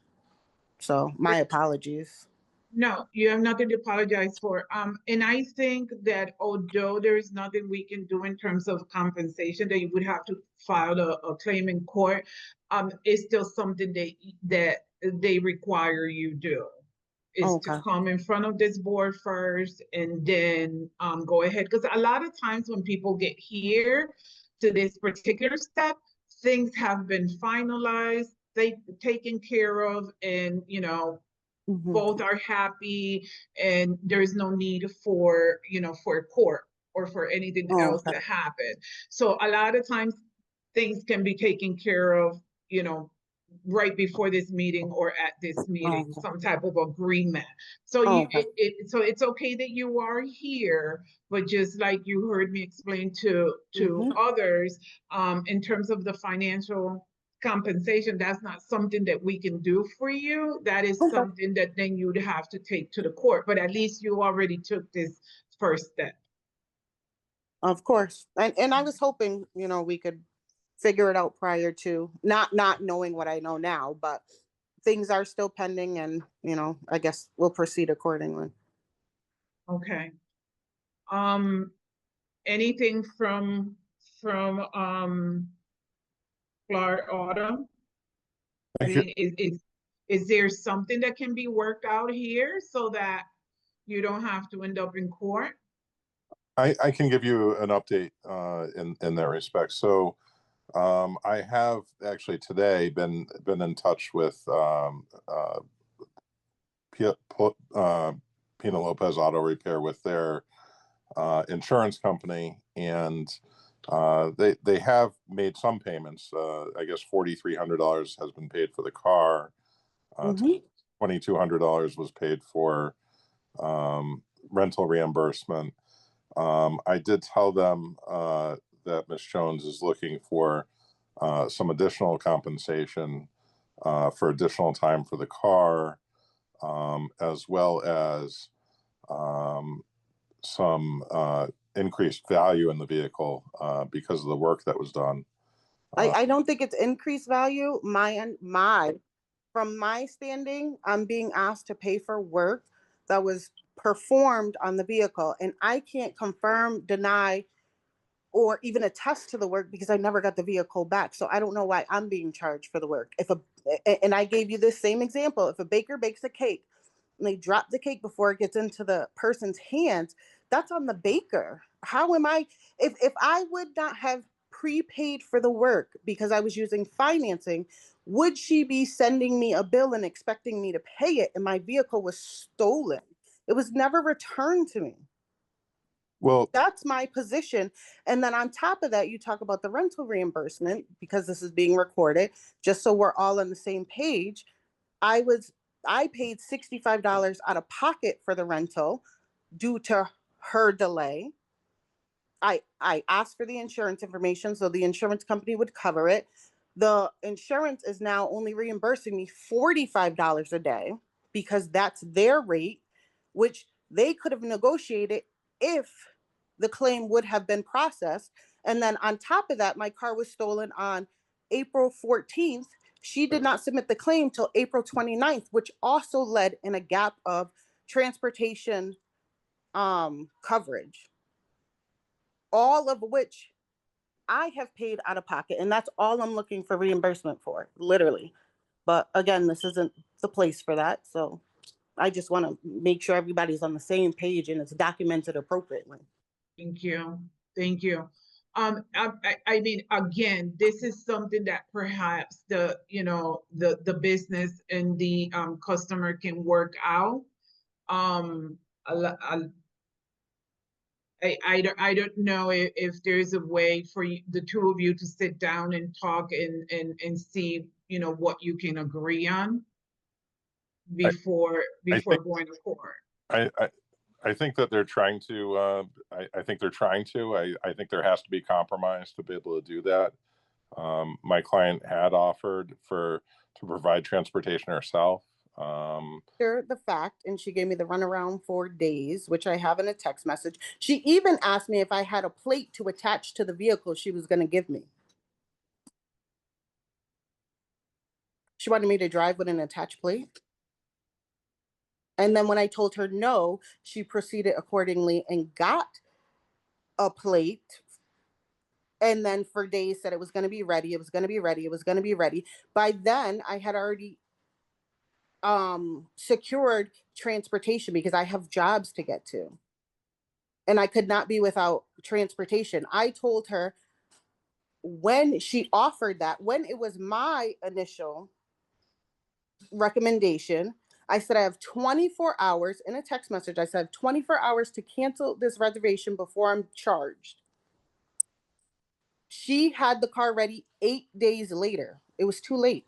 So my apologies. No, you have nothing to apologize for. And I think that although there is nothing we can do in terms of compensation, that you would have to file a claim in court, it's still something that they require you do. Is to come in front of this board first and then go ahead. Because a lot of times when people get here to this particular step, things have been finalized, they've taken care of, and both are happy, and there's no need for for court or for anything else to happen. So a lot of times things can be taken care of right before this meeting or at this meeting, some type of agreement. So so it's okay that you are here, but just like you heard me explain to others, in terms of the financial compensation, that's not something that we can do for you. That is something that then you'd have to take to the court, but at least you already took this first step. Of course. And I was hoping, we could figure it out prior to not knowing what I know now, but things are still pending, and, I guess we'll proceed accordingly. Okay. Anything from Florida Autumn? I mean, is there something that can be worked out here so that you don't have to end up in court? I can give you an update in that respect. So I have actually today been in touch with Pina Lopez Auto Repair with their insurance company, and they have made some payments. I guess $4,300 has been paid for the car. $2,200 was paid for rental reimbursement. I did tell them that Ms. Jones is looking for some additional compensation for additional time for the car, as well as some increased value in the vehicle because of the work that was done. I don't think it's increased value. From my standing, I'm being asked to pay for work that was performed on the vehicle, and I can't confirm, deny, or even attest to the work because I never got the vehicle back. So I don't know why I'm being charged for the work. And I gave you this same example. If a baker bakes a cake and they drop the cake before it gets into the person's hands, that's on the baker. How am I, if I would not have prepaid for the work because I was using financing, would she be sending me a bill and expecting me to pay it? And my vehicle was stolen. It was never returned to me. Well, That's my position. And then on top of that, you talk about the rental reimbursement because this is being recorded, just so we're all on the same page. I paid $65 out of pocket for the rental due to her delay. I asked for the insurance information so the insurance company would cover it. The insurance is now only reimbursing me $45 a day because that's their rate, which they could have negotiated if the claim would have been processed. And then on top of that, my car was stolen on April 14th. She did not submit the claim till April 29th, which also led in a gap of transportation coverage, all of which I have paid out of pocket. And that's all I'm looking for reimbursement for, literally. But again, this isn't the place for that. So I just want to make sure everybody's on the same page and it's documented appropriately. Thank you. Thank you. I mean, again, this is something that perhaps the business and the customer can work out. I don't know if there's a way for the two of you to sit down and talk and see, what you can agree on before going to court. I think that they're trying to. I think they're trying to. I think there has to be compromise to be able to do that. My client had offered to provide transportation herself. The fact, and she gave me the runaround for days, which I have in a text message. She even asked me if I had a plate to attach to the vehicle she was going to give me. She wanted me to drive with an attached plate. And then when I told her no, she proceeded accordingly and got a plate. And then for days said it was going to be ready. It was going to be ready. It was going to be ready. By then I had already secured transportation because I have jobs to get to. And I could not be without transportation. I told her when she offered that, when it was my initial recommendation, I said, I have 24 hours in a text message. I said, I have 24 hours to cancel this reservation before I'm charged. She had the car ready 8 days later. It was too late.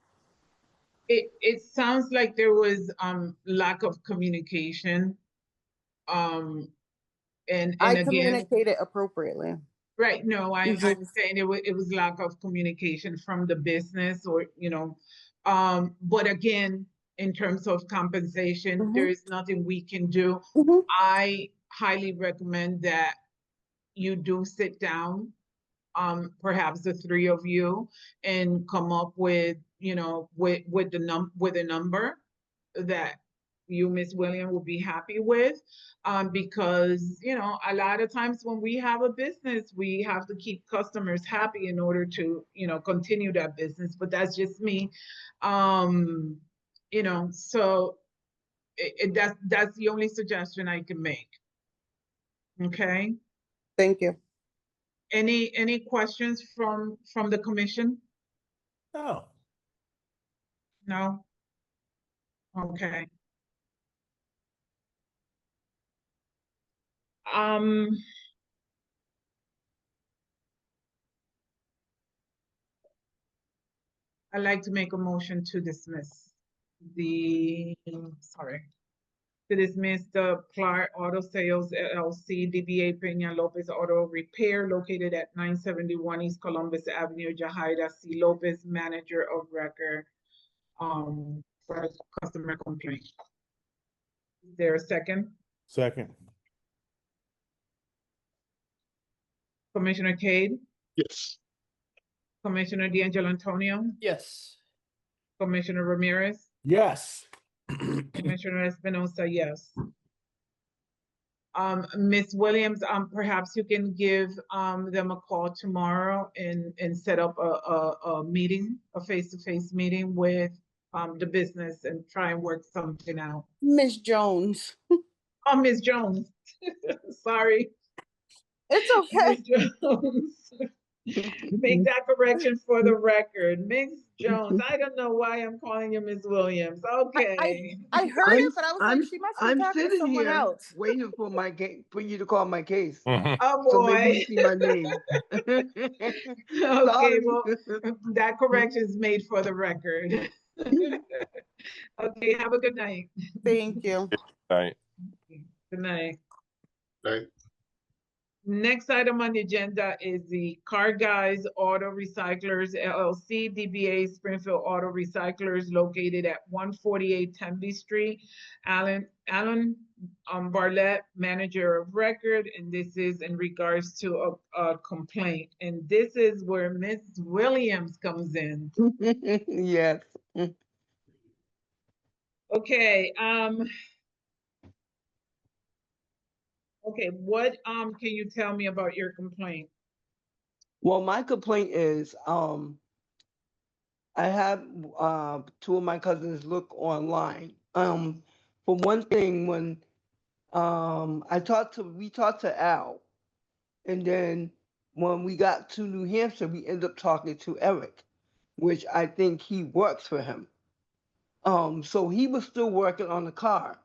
It sounds like there was lack of communication. And I again, communicated appropriately. right. No, I'm saying it was lack of communication from the business or, but again, in terms of compensation, there is nothing we can do. I highly recommend that you do sit down, perhaps the three of you, and come up with, with a number that you, Miss William, will be happy with, because a lot of times when we have a business, we have to keep customers happy in order to continue that business. But that's just me, so that's the only suggestion I can make. Okay. Thank you. Any questions from the commission? No. No. Okay. I'd like to make a motion to dismiss the Clark Auto Sales LLC, DBA Peña Lopez Auto Repair, located at 971 East Columbus Avenue, Jahida C. Lopez, manager of record. for customer complaint. Is there a second? Second. Commissioner Cade, Yes. Commissioner D'Angelo Antonio, Yes. Commissioner Ramirez, Yes. Commissioner Espinosa, yes. Ms. Williams, perhaps you can give them a call tomorrow and set up a meeting, a face-to-face meeting with the business and try and work something out. Miss Jones. Oh, Ms. Jones, sorry. It's okay. Ms. Jones. Make that correction for the record. Ms. Jones, I don't know why I'm calling you Ms. Williams. Okay. I heard it, but I was like, she must be I'm talking to sitting someone here else. waiting for my case, for you to call my case. Oh, So boy. maybe you see my name. Okay, Sorry. well, that correction is made for the record. Okay, have a good night. Thank you. Right. Good night. Right. Next item on the agenda is the Car Guys Auto Recyclers LLC, DBA Springfield Auto Recyclers, located at 148 Tempe Street. Alan Barlett, manager of record, and this is in regards to a complaint. And this is where Ms. Williams comes in. Yes. Okay, okay, what can you tell me about your complaint? Well, my complaint is, I have two of my cousins look online. For one thing, when we talked to Al, and then when we got to New Hampshire, we ended up talking to Eric, which I think he works for him. So he was still working on the car.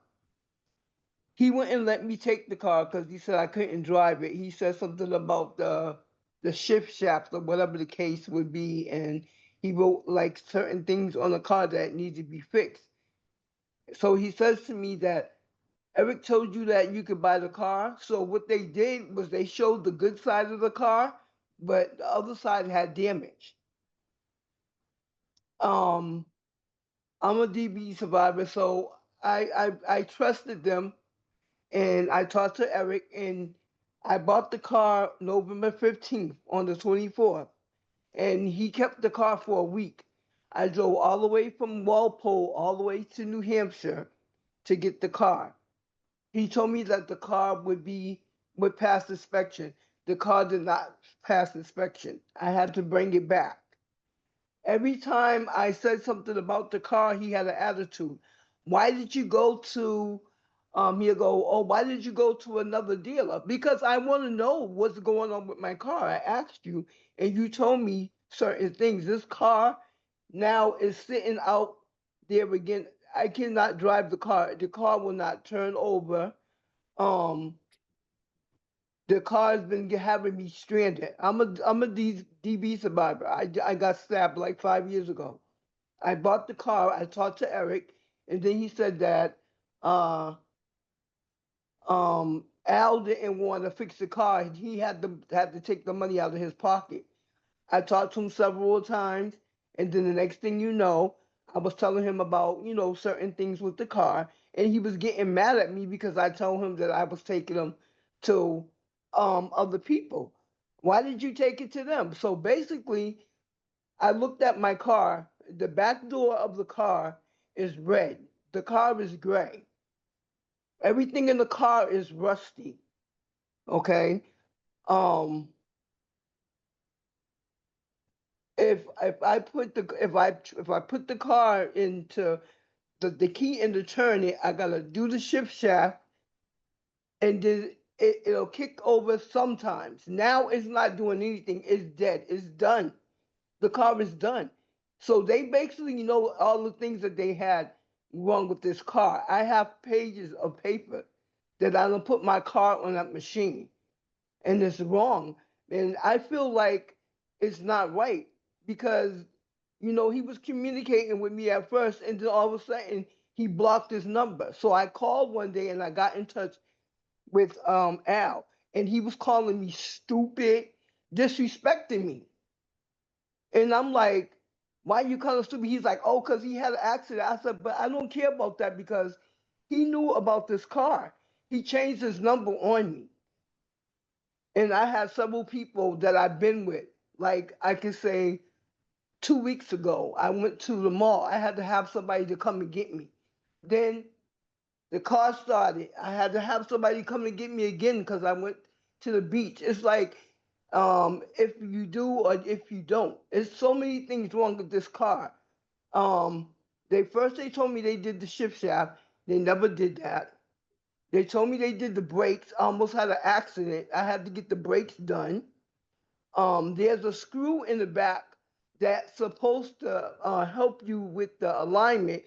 He wouldn't let me take the car because he said I couldn't drive it. He said something about the shift shaft or whatever the case would be, and he wrote like certain things on the car that need to be fixed. So he says to me that Eric told you that you could buy the car. So what they did was they showed the good side of the car, but the other side had damage. I'm a DB survivor, so I trusted them, and I talked to Eric, and I bought the car November 15th on the 24th, and he kept the car for a week. I drove all the way from Walpole all the way to New Hampshire to get the car. He told me that the car would pass inspection. The car did not pass inspection. I had to bring it back. Every time I said something about the car, he had an attitude. Why did you go to, he'll go, oh, why did you go to another dealer? Because I want to know what's going on with my car. I asked you, and you told me certain things. This car now is sitting out there again. I cannot drive the car. The car will not turn over. The car has been having me stranded. I'm a DB survivor. I got stabbed like 5 years ago. I bought the car. I talked to Eric, and then he said that Al didn't want to fix the car. He had to take the money out of his pocket. I talked to him several times, and then the next thing you know, I was telling him about, certain things with the car, and he was getting mad at me because I told him that I was taking him to other people. Why did you take it to them? So basically, I looked at my car. The back door of the car is red. The car is gray. Everything in the car is rusty. Okay. If I put the car into the key in the turn, I gotta do the shift shaft, and then it'll kick over sometimes. Now it's not doing anything. It's dead. It's done. The car is done. So they basically know all the things that they had wrong with this car. I have pages of paper that I don't put my car on that machine, and it's wrong. And I feel like it's not right because, he was communicating with me at first, and then all of a sudden he blocked his number. So I called one day and I got in touch with Al, and he was calling me stupid, disrespecting me. And I'm like, why you calling stupid? He's like, oh, because he had an accident. I said, but I don't care about that because he knew about this car. He changed his number on me. And I had several people that I've been with. Like I could say 2 weeks ago, I went to the mall. I had to have somebody to come and get me. Then the car started. I had to have somebody come and get me again because I went to the beach. It's like if you do or if you don't. There's so many things wrong with this car. They told me they did the shift shaft. They never did that. They told me they did the brakes. I almost had an accident. I had to get the brakes done. There's a screw in the back that's supposed to help you with the alignment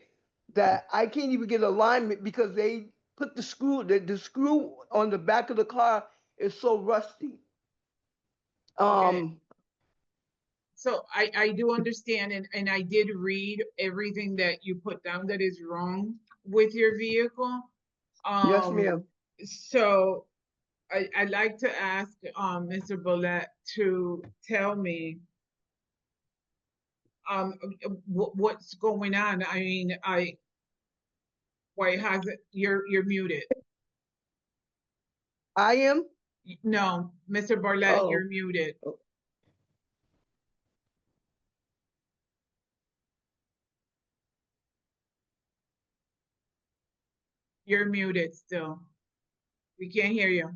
that I can't even get alignment because they put the screw on the back of the car is so rusty. So I do understand, and I did read everything that you put down that is wrong with your vehicle. Yes, ma'am. So I'd like to ask Mr. Bullet to tell me what's going on. I mean, why hasn't you're muted? I am? No, Mr. Barlett, Oh. you're muted. You're muted still. We can't hear you.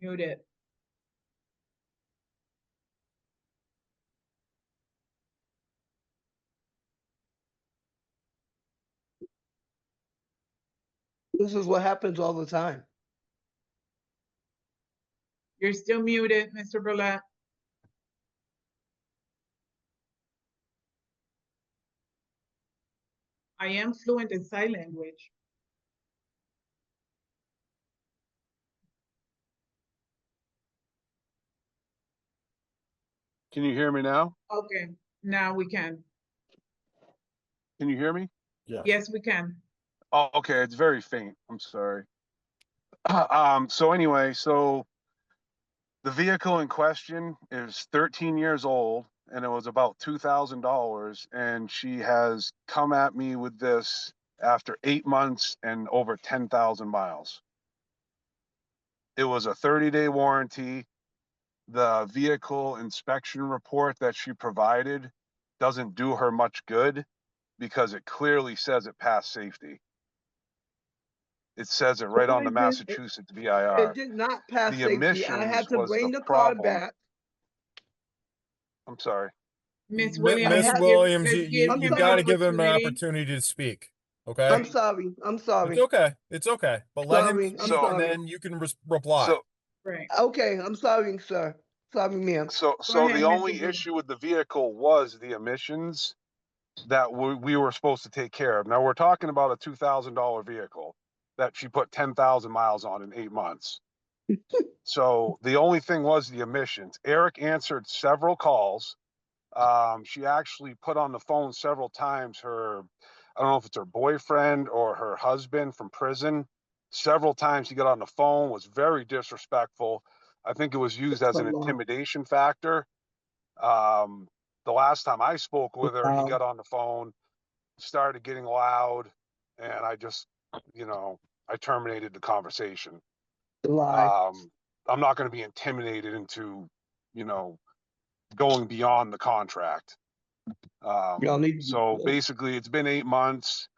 Muted. This is what happens all the time. You're still muted, Mr. Barlett. I am fluent in sign language. Can you hear me now? Okay, now we can. Can you hear me? Yes, we can. Oh, okay. It's very faint. I'm sorry. So anyway, so the vehicle in question is 13 years old and it was about $2,000. And she has come at me with this after 8 months and over 10,000 miles. It was a 30-day warranty. The vehicle inspection report that she provided doesn't do her much good because it clearly says it passed safety. It says it right on the Massachusetts VIR. It did not pass The safety. I emissions had to was bring the the car problem. back. I'm sorry. Miss Williams, Miss let's Williams, give you him got to an give him an opportunity. opportunity to speak. Okay. I'm sorry. I'm sorry. It's okay. It's okay. But let him Sorry. I'm speak and sorry. then you can reply. So Right. Okay. I'm sorry, sir. Sorry, ma'am. So ahead, the Mr. only Blue. issue with the vehicle was the emissions that we were supposed to take care of. Now we're talking about a $2,000 vehicle that she put 10,000 miles on in 8 months. So the only thing was the emissions. Eric answered several calls. She actually put on the phone several times I don't know if it's her boyfriend or her husband from prison. Several times he got on the phone, was very disrespectful. I think it was used as an intimidation factor. The last time I spoke with her, he got on the phone, started getting loud, and I just, I terminated the conversation. I'm not going to be intimidated into, going beyond the contract. So basically it's been 8 months.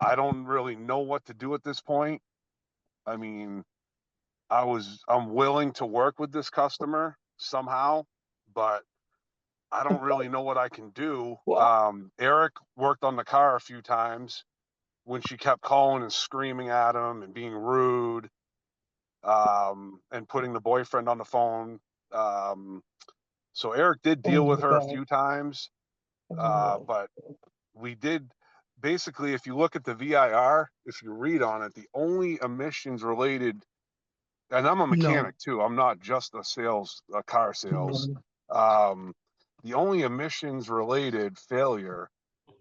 I don't really know what to do at this point. I mean, I'm willing to work with this customer somehow, but I don't really know what I can do. Eric worked on the car a few times when she kept calling and screaming at him and being rude, and putting the boyfriend on the phone. So Eric did deal with her a few times, but we did basically, if you look at the VIR, if you read on it, the only emissions related, and I'm a mechanic too, I'm not just a car sales. The only emissions related failure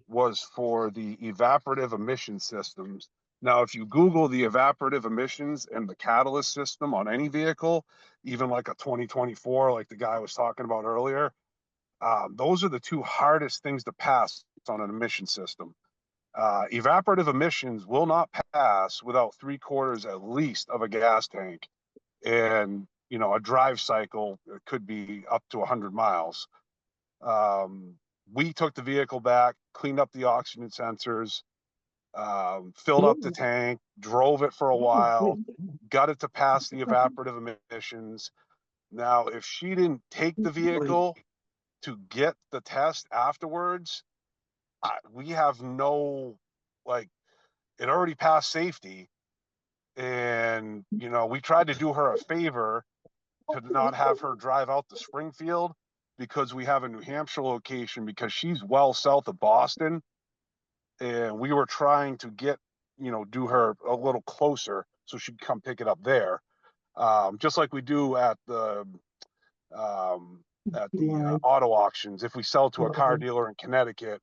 was for the evaporative emission systems. Now, if you Google the evaporative emissions and the catalyst system on any vehicle, even like a 2024, like the guy was talking about earlier, those are the two hardest things to pass on an emission system. Evaporative emissions will not pass without 3/4 at least of a gas tank, and a drive cycle could be up to 100 miles. We took the vehicle back, cleaned up the oxygen sensors, filled up the tank, drove it for a while, got it to pass the evaporative emissions. Now, if she didn't take the vehicle to get the test afterwards, we have no, like, it already passed safety. And, we tried to do her a favor to not have her drive out to Springfield because we have a New Hampshire location, because she's well south of Boston. And we were trying to get, do her a little closer so she could come pick it up there. Just like we do at the auto auctions. If we sell to a car dealer in Connecticut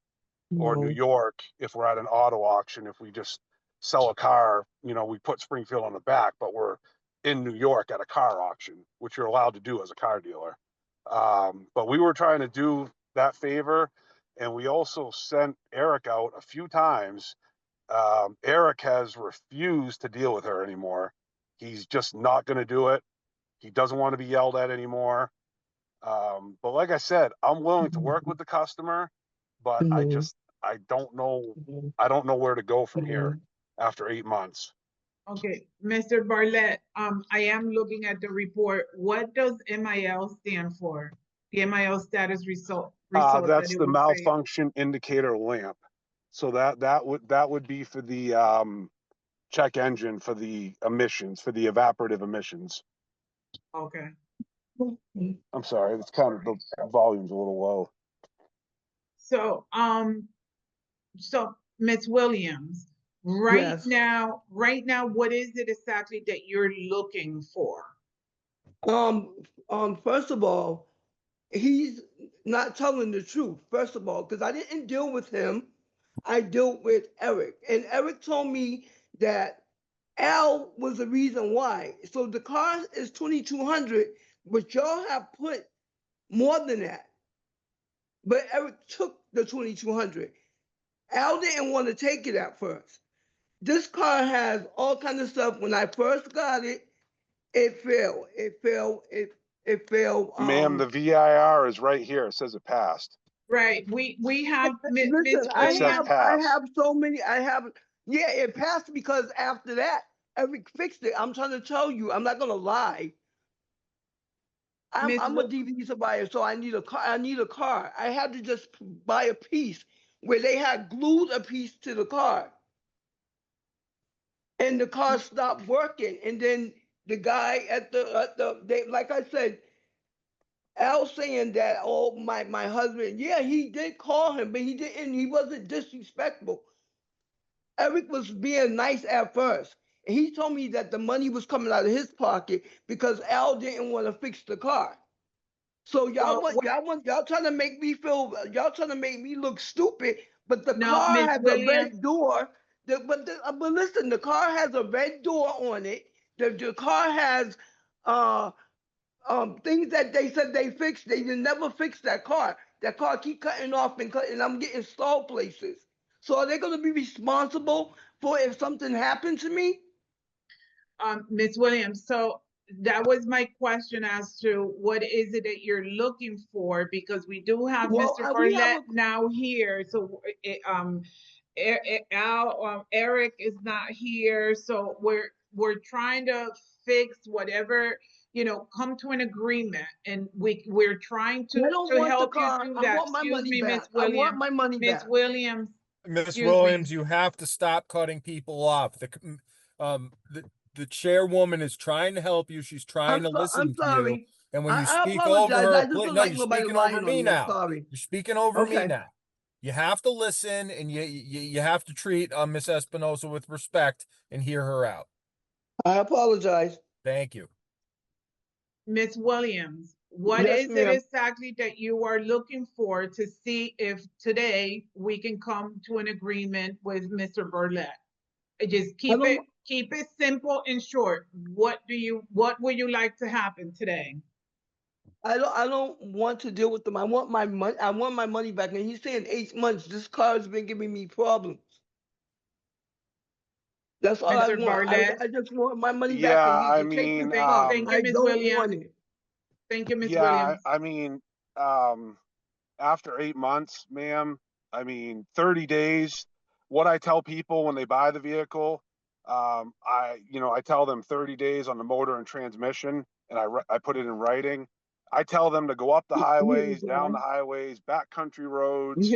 or New York, if we're at an auto auction, if we just sell a car, we put Springfield on the back, but we're in New York at a car auction, which you're allowed to do as a car dealer. But we were trying to do that favor, and we also sent Eric out a few times. Eric has refused to deal with her anymore. He's just not going to do it. He doesn't want to be yelled at anymore. But like I said, I'm willing to work with the customer, but I don't know where to go from here after 8 months. Okay, Mr. Bartlett, I am looking at the report. What does MIL stand for? The MIL status result. That's the malfunction indicator lamp. So that would be for the check engine for the emissions, for the evaporative emissions. Okay. I'm sorry, it's kind of, the volume's a little low. So, Ms. Williams, right now, what is it exactly that you're looking for? First of all, he's not telling the truth. First of all, because I didn't deal with him, I dealt with Eric, and Eric told me that Al was the reason why. So the car is 2,200, but y'all have put more than that. But Eric took the 2,200. Al didn't want to take it at first. This car has all kinds of stuff. When I first got it, it failed. It failed. Ma'am, the VIR is right here. It says it passed. Right. We have Listen, I have so many. Yeah, it passed because after that, Eric fixed it. I'm trying to tell you, I'm not gonna lie. I'm a DVD buyer, so I need a car. I had to just buy a piece where they had glued a piece to the car, and the car stopped working. And then the guy at the like I said, Al saying that, oh, my husband, yeah, he did call him, but he wasn't disrespectful. Eric was being nice at first. And he told me that the money was coming out of his pocket because Al didn't want to fix the car. So y'all trying to make me look stupid, but the car has a red door. But listen, the car has a red door on it. The car has things that they said they fixed. They never fixed that car. That car keep cutting off and I'm getting stalled places. So are they going to be responsible for if something happened to me? Ms. Williams, so that was my question as to what is it that you're looking for, because we do have Mr. Bartlett now here. So Eric is not here. So we're trying to fix whatever, come to an agreement, and we're trying to help you do that. Excuse me, Ms. Williams. I want my money back. Ms. Williams. Miss Williams, you have to stop cutting people off. The chairwoman is trying to help you. She's trying to listen to you. And when you speak over her, no, you're speaking over me now. You're speaking over me now. You have to listen, and you have to treat Miss Espinosa with respect and hear her out. I apologize. Thank you. Ms. Williams, What Yes, is it ma'am. exactly that you are looking for to see if today we can come to an agreement with Mr. Burlett? Just keep it simple and short. What would you like to happen today? I don't want to deal with them. I want my money. I want my money back. And he's saying 8 months. This car has been giving me problems. That's all I Mr. want. Bartlett? I just want my money back, and Yeah, he I can take this mean, car. Thank you, I Ms. don't Williams. want it. Thank you, Ms. yeah, Williams. I mean, um, after 8 months, ma'am, I mean, 30 days, what I tell people when they buy the vehicle, I tell them 30 days on the motor and transmission, and I put it in writing. I tell them to go up the highways, down the highways, back country roads,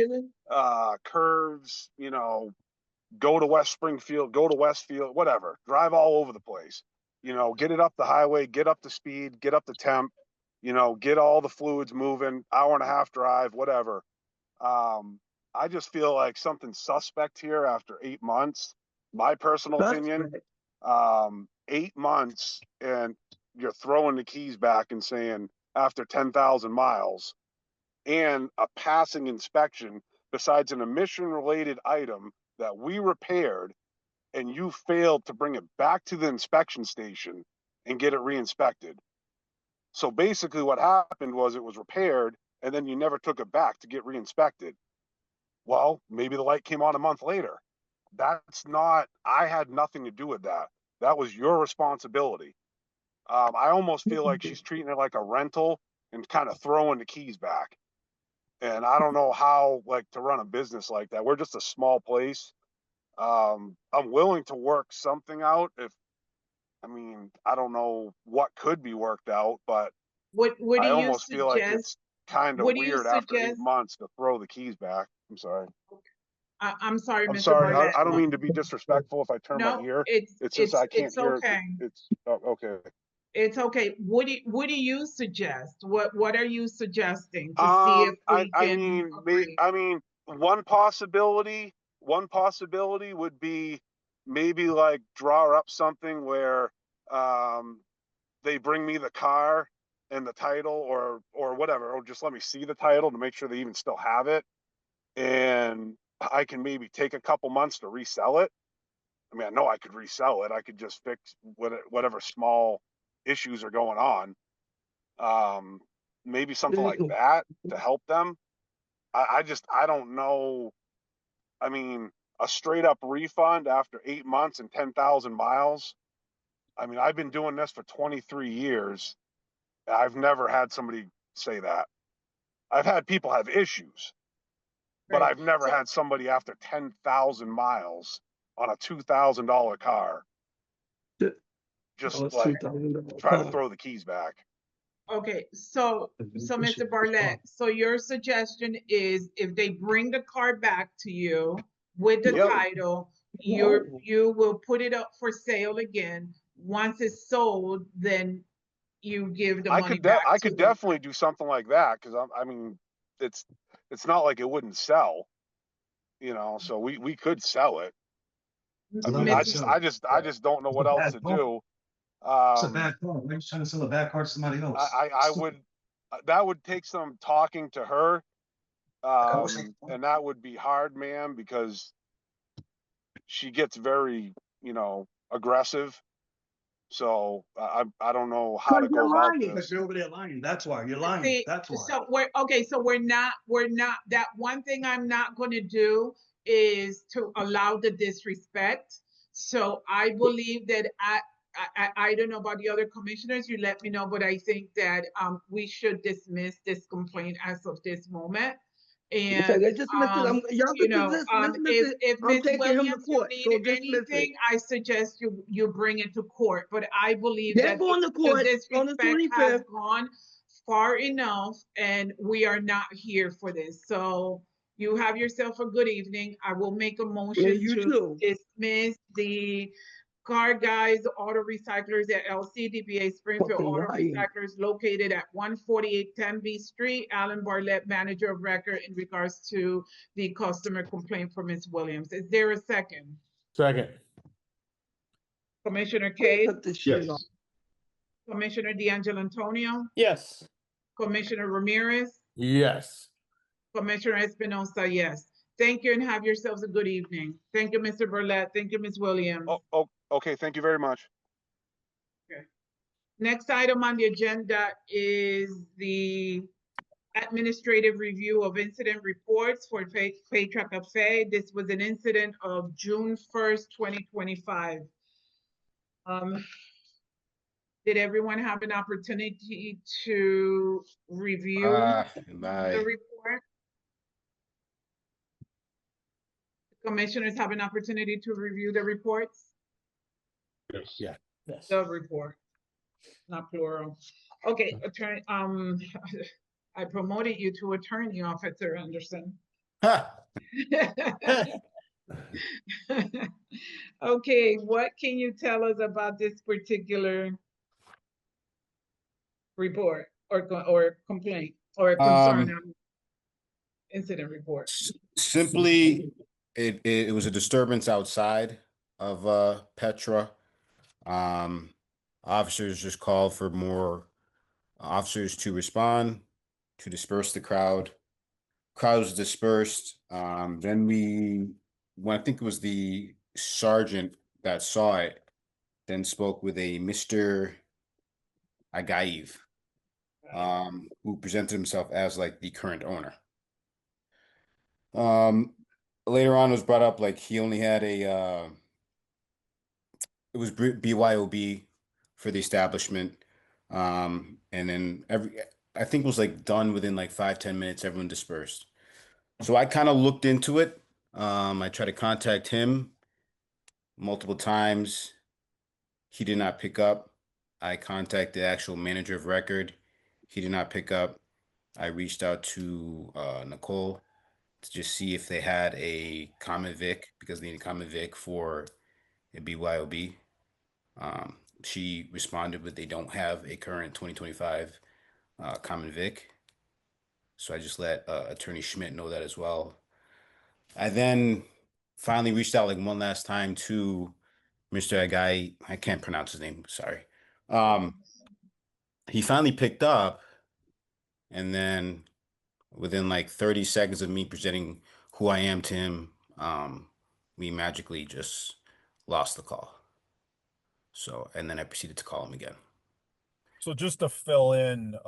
curves, go to West Springfield, go to Westfield, whatever, drive all over the place, get it up the highway, get up the speed, get up the temp, get all the fluids moving, hour and a half drive, whatever. I just feel like something's suspect here after 8 months. My personal opinion, 8 months, and you're throwing the keys back and saying after 10,000 miles and a passing inspection, besides an emission related item that we repaired, and you failed to bring it back to the inspection station and get it re-inspected. So basically what happened was it was repaired and then you never took it back to get re-inspected. Well, maybe the light came on a month later. I had nothing to do with that. That was your responsibility. I almost feel like she's treating it like a rental and kind of throwing the keys back. And I don't know how to run a business like that. We're just a small place. I'm willing to work something out I don't know what could be worked out, but What do I you almost feel like suggest? it's kind of What do you weird after 8 suggest? months to throw the keys back. I'm sorry. I'm sorry, I'm Mr. sorry. Bartlett. I don't mean to be disrespectful if I turn my No, ear. It's just I can't it's hear. okay. Okay. It's okay. What do you suggest? What are you suggesting to see if we can agree? One possibility would be maybe draw up something where they bring me the car and the title or whatever, or just let me see the title to make sure they even still have it, and I can maybe take a couple months to resell it. I know I could resell it. I could just fix whatever small issues are going on. Maybe something like that to help them. I don't know. A straight up refund after 8 months and 10,000 miles. I've been doing this for 23 years. I've never had somebody say that. I've had people have issues, but I've never had somebody after 10,000 miles on a $2,000 car just try to throw the keys back. Okay, so Mr. Bartlett, so your suggestion is if they bring the car back to you with the title, you will put it up for sale again. Once it's sold, then you give the money back. I could definitely do something like that because it's not like it wouldn't sell, so we could sell it. I just don't know what else to do. It's a bad car. I'm just trying to sell a bad car to somebody else. That would take some talking to her. And that would be hard, ma'am, because she gets very, aggressive. So I don't know how to go about this. Because you're over there lying. That's why you're lying. See, That's why. so we're not that one thing I'm not going to do is to allow the disrespect. So I believe that I don't know about the other commissioners, you let me know, but I think that we should dismiss this complaint as of this moment. And if Ms. Williams, you need anything, I suggest you bring it to court. But I believe that the disrespect has gone far enough, and we are not here for this. So you have yourself a good evening. I will make a motion to dismiss the Car Guys Auto Recyclers at LCDBA Springfield Auto Recyclers located at 148 10B Street, Alan Bartlett, manager of record, in regards to the customer complaint from Ms. Williams. Is there a second? Second. Commissioner Case? Yes. Commissioner D'Angelo Antonio? Yes. Commissioner Ramirez, Yes. Commissioner Espinosa, yes. Thank you and have yourselves a good evening. Thank you, Mr. Burlett. Thank you, Ms. Williams. Oh, okay, thank you very much. Okay. Next item on the agenda is the administrative review of incident reports for Paytra Cafe. This was an incident of June 1st, 2025. Did everyone have an opportunity to review the report? Commissioners have an opportunity to review the reports? Yes. Yeah. Yes. The report, not plural. Okay, attorney, I promoted you to attorney, Officer Anderson. Okay, what can you tell us about this particular report or complaint or concern, incident report? Simply, it was a disturbance outside of Petra. Officers just called for more officers to respond to disperse the crowd. Crowd was dispersed. Then I think it was the sergeant that saw it, then spoke with a Mr. Agaev, who presented himself as like the current owner. Later on, it was brought up like he only had it was BYOB for the establishment. And then I think it was like done within like 5-10 minutes, everyone dispersed. So I kind of looked into it. I tried to contact him multiple times. He did not pick up. I contacted the actual manager of record. He did not pick up. I reached out to Nicole to just see if they had a common vic because they need a common vic for a BYOB. She responded with they don't have a current 2025 common vic. So I just let Attorney Schmidt know that as well. I then finally reached out like one last time to Mr. Guy. I can't pronounce his name. Sorry. He finally picked up, and then within like 30 seconds of me presenting who I am to him, we magically just lost the call. So, and then I proceeded to call him again. So just to fill in,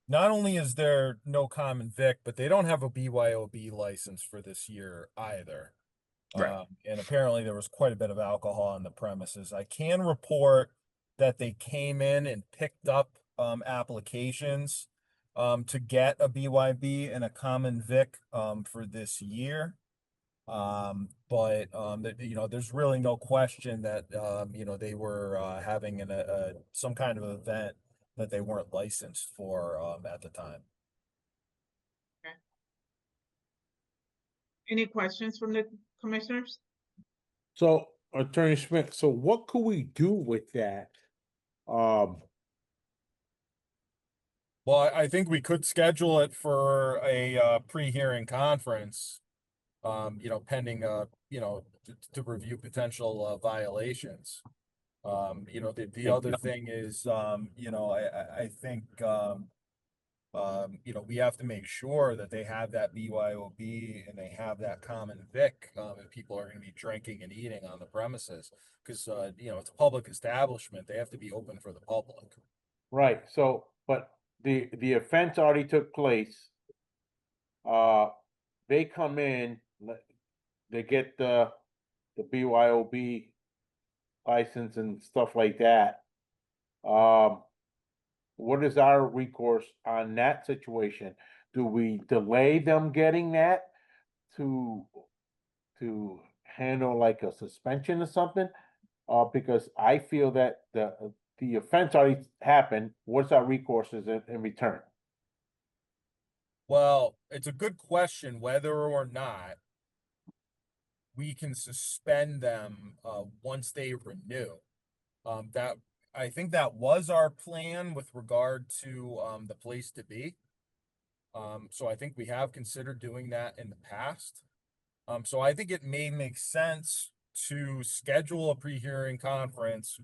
not only is there no common vic, but they don't have a BYOB license for this year either. Right. And apparently there was quite a bit of alcohol on the premises. I can report that they came in and picked up applications to get a BYB and a common vic for this year. But there's really no question that they were having some kind of event that they weren't licensed for at the time. Okay. Any questions from the commissioners? So, Attorney Smith, so what could we do with that? Well, I think we could schedule it for a pre-hearing conference, pending to review potential violations. The other thing is, I think we have to make sure that they have that BYOB and they have that common vic if people are going to be drinking and eating on the premises, because it's a public establishment. They have to be open for the public. Right. So, but the offense already took place. They come in, they get the BYOB license and stuff like that. What is our recourse on that situation? Do we delay them getting that to handle like a suspension or something? Because I feel that the offense already happened. What's our recourses in return? Well, it's a good question whether or not we can suspend them once they renew. That I think that was our plan with regard to the place to be. So I think we have considered doing that in the past. So I think it may make sense to schedule a pre-hearing conference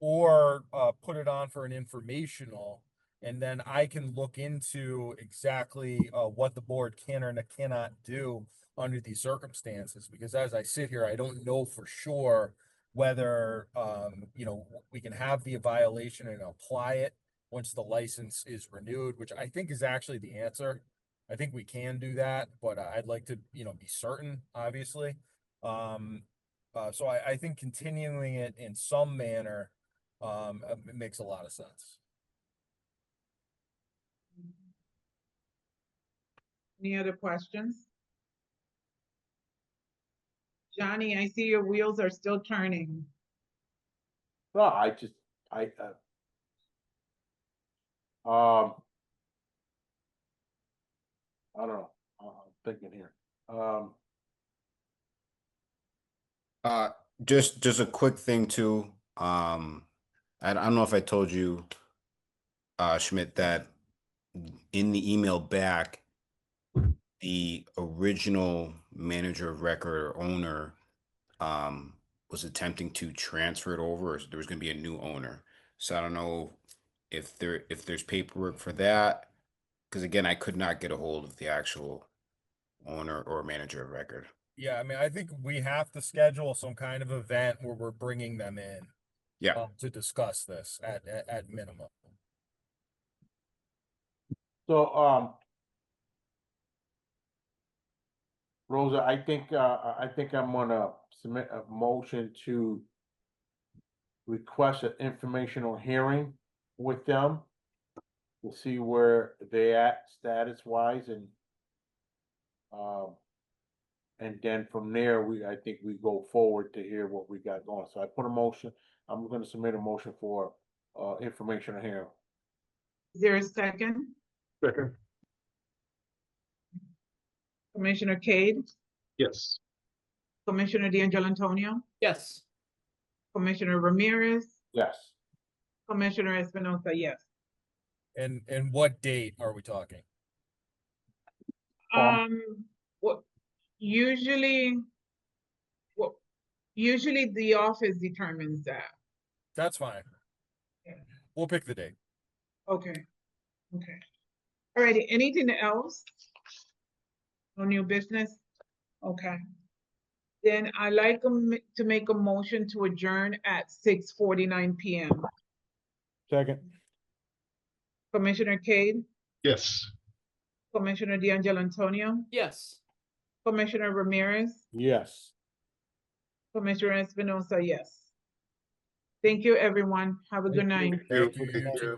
or put it on for an informational And then I can look into exactly what the board can or cannot do under these circumstances, because as I sit here, I don't know for sure whether, we can have the violation and apply it once the license is renewed, which I think is actually the answer. I think we can do that, but I'd like to, be certain, obviously. So I think continuing it in some manner, it makes a lot of sense. Any other questions? Johnny, I see your wheels are still turning. No, I don't know, I'm thinking here. Just a quick thing too. I don't know if I told you, Schmidt, that in the email back, the original manager of record or owner was attempting to transfer it over, or there was going to be a new owner. So I don't know if there's paperwork for that, because again, I could not get a hold of the actual owner or manager of record. Yeah, I mean, I think we have to schedule some kind of event where we're bringing them in. Yeah. To discuss this at minimum. So, Rosa, I think I'm gonna submit a motion to request an informational hearing with them to see where they at status wise, and then from there, I think we go forward to hear what we got going. So I put a motion, I'm gonna submit a motion for informational hearing. Is there a second? Second. Commissioner Cade, Yes. Commissioner D'Angelo Antonio, Yes. Commissioner Ramirez, Yes. Commissioner Espinosa, yes. And what date are we talking? What usually the office determines that. That's fine. We'll pick the date. Okay. Alrighty, anything else? No new business? Okay. Then I like to make a motion to adjourn at 6:49 PM. Second. Commissioner Cade, Yes. Commissioner D'Angelo Antonio, Yes. Commissioner Ramirez, Yes. Commissioner Espinosa, yes. Thank you, everyone. Have a good night. Thank you.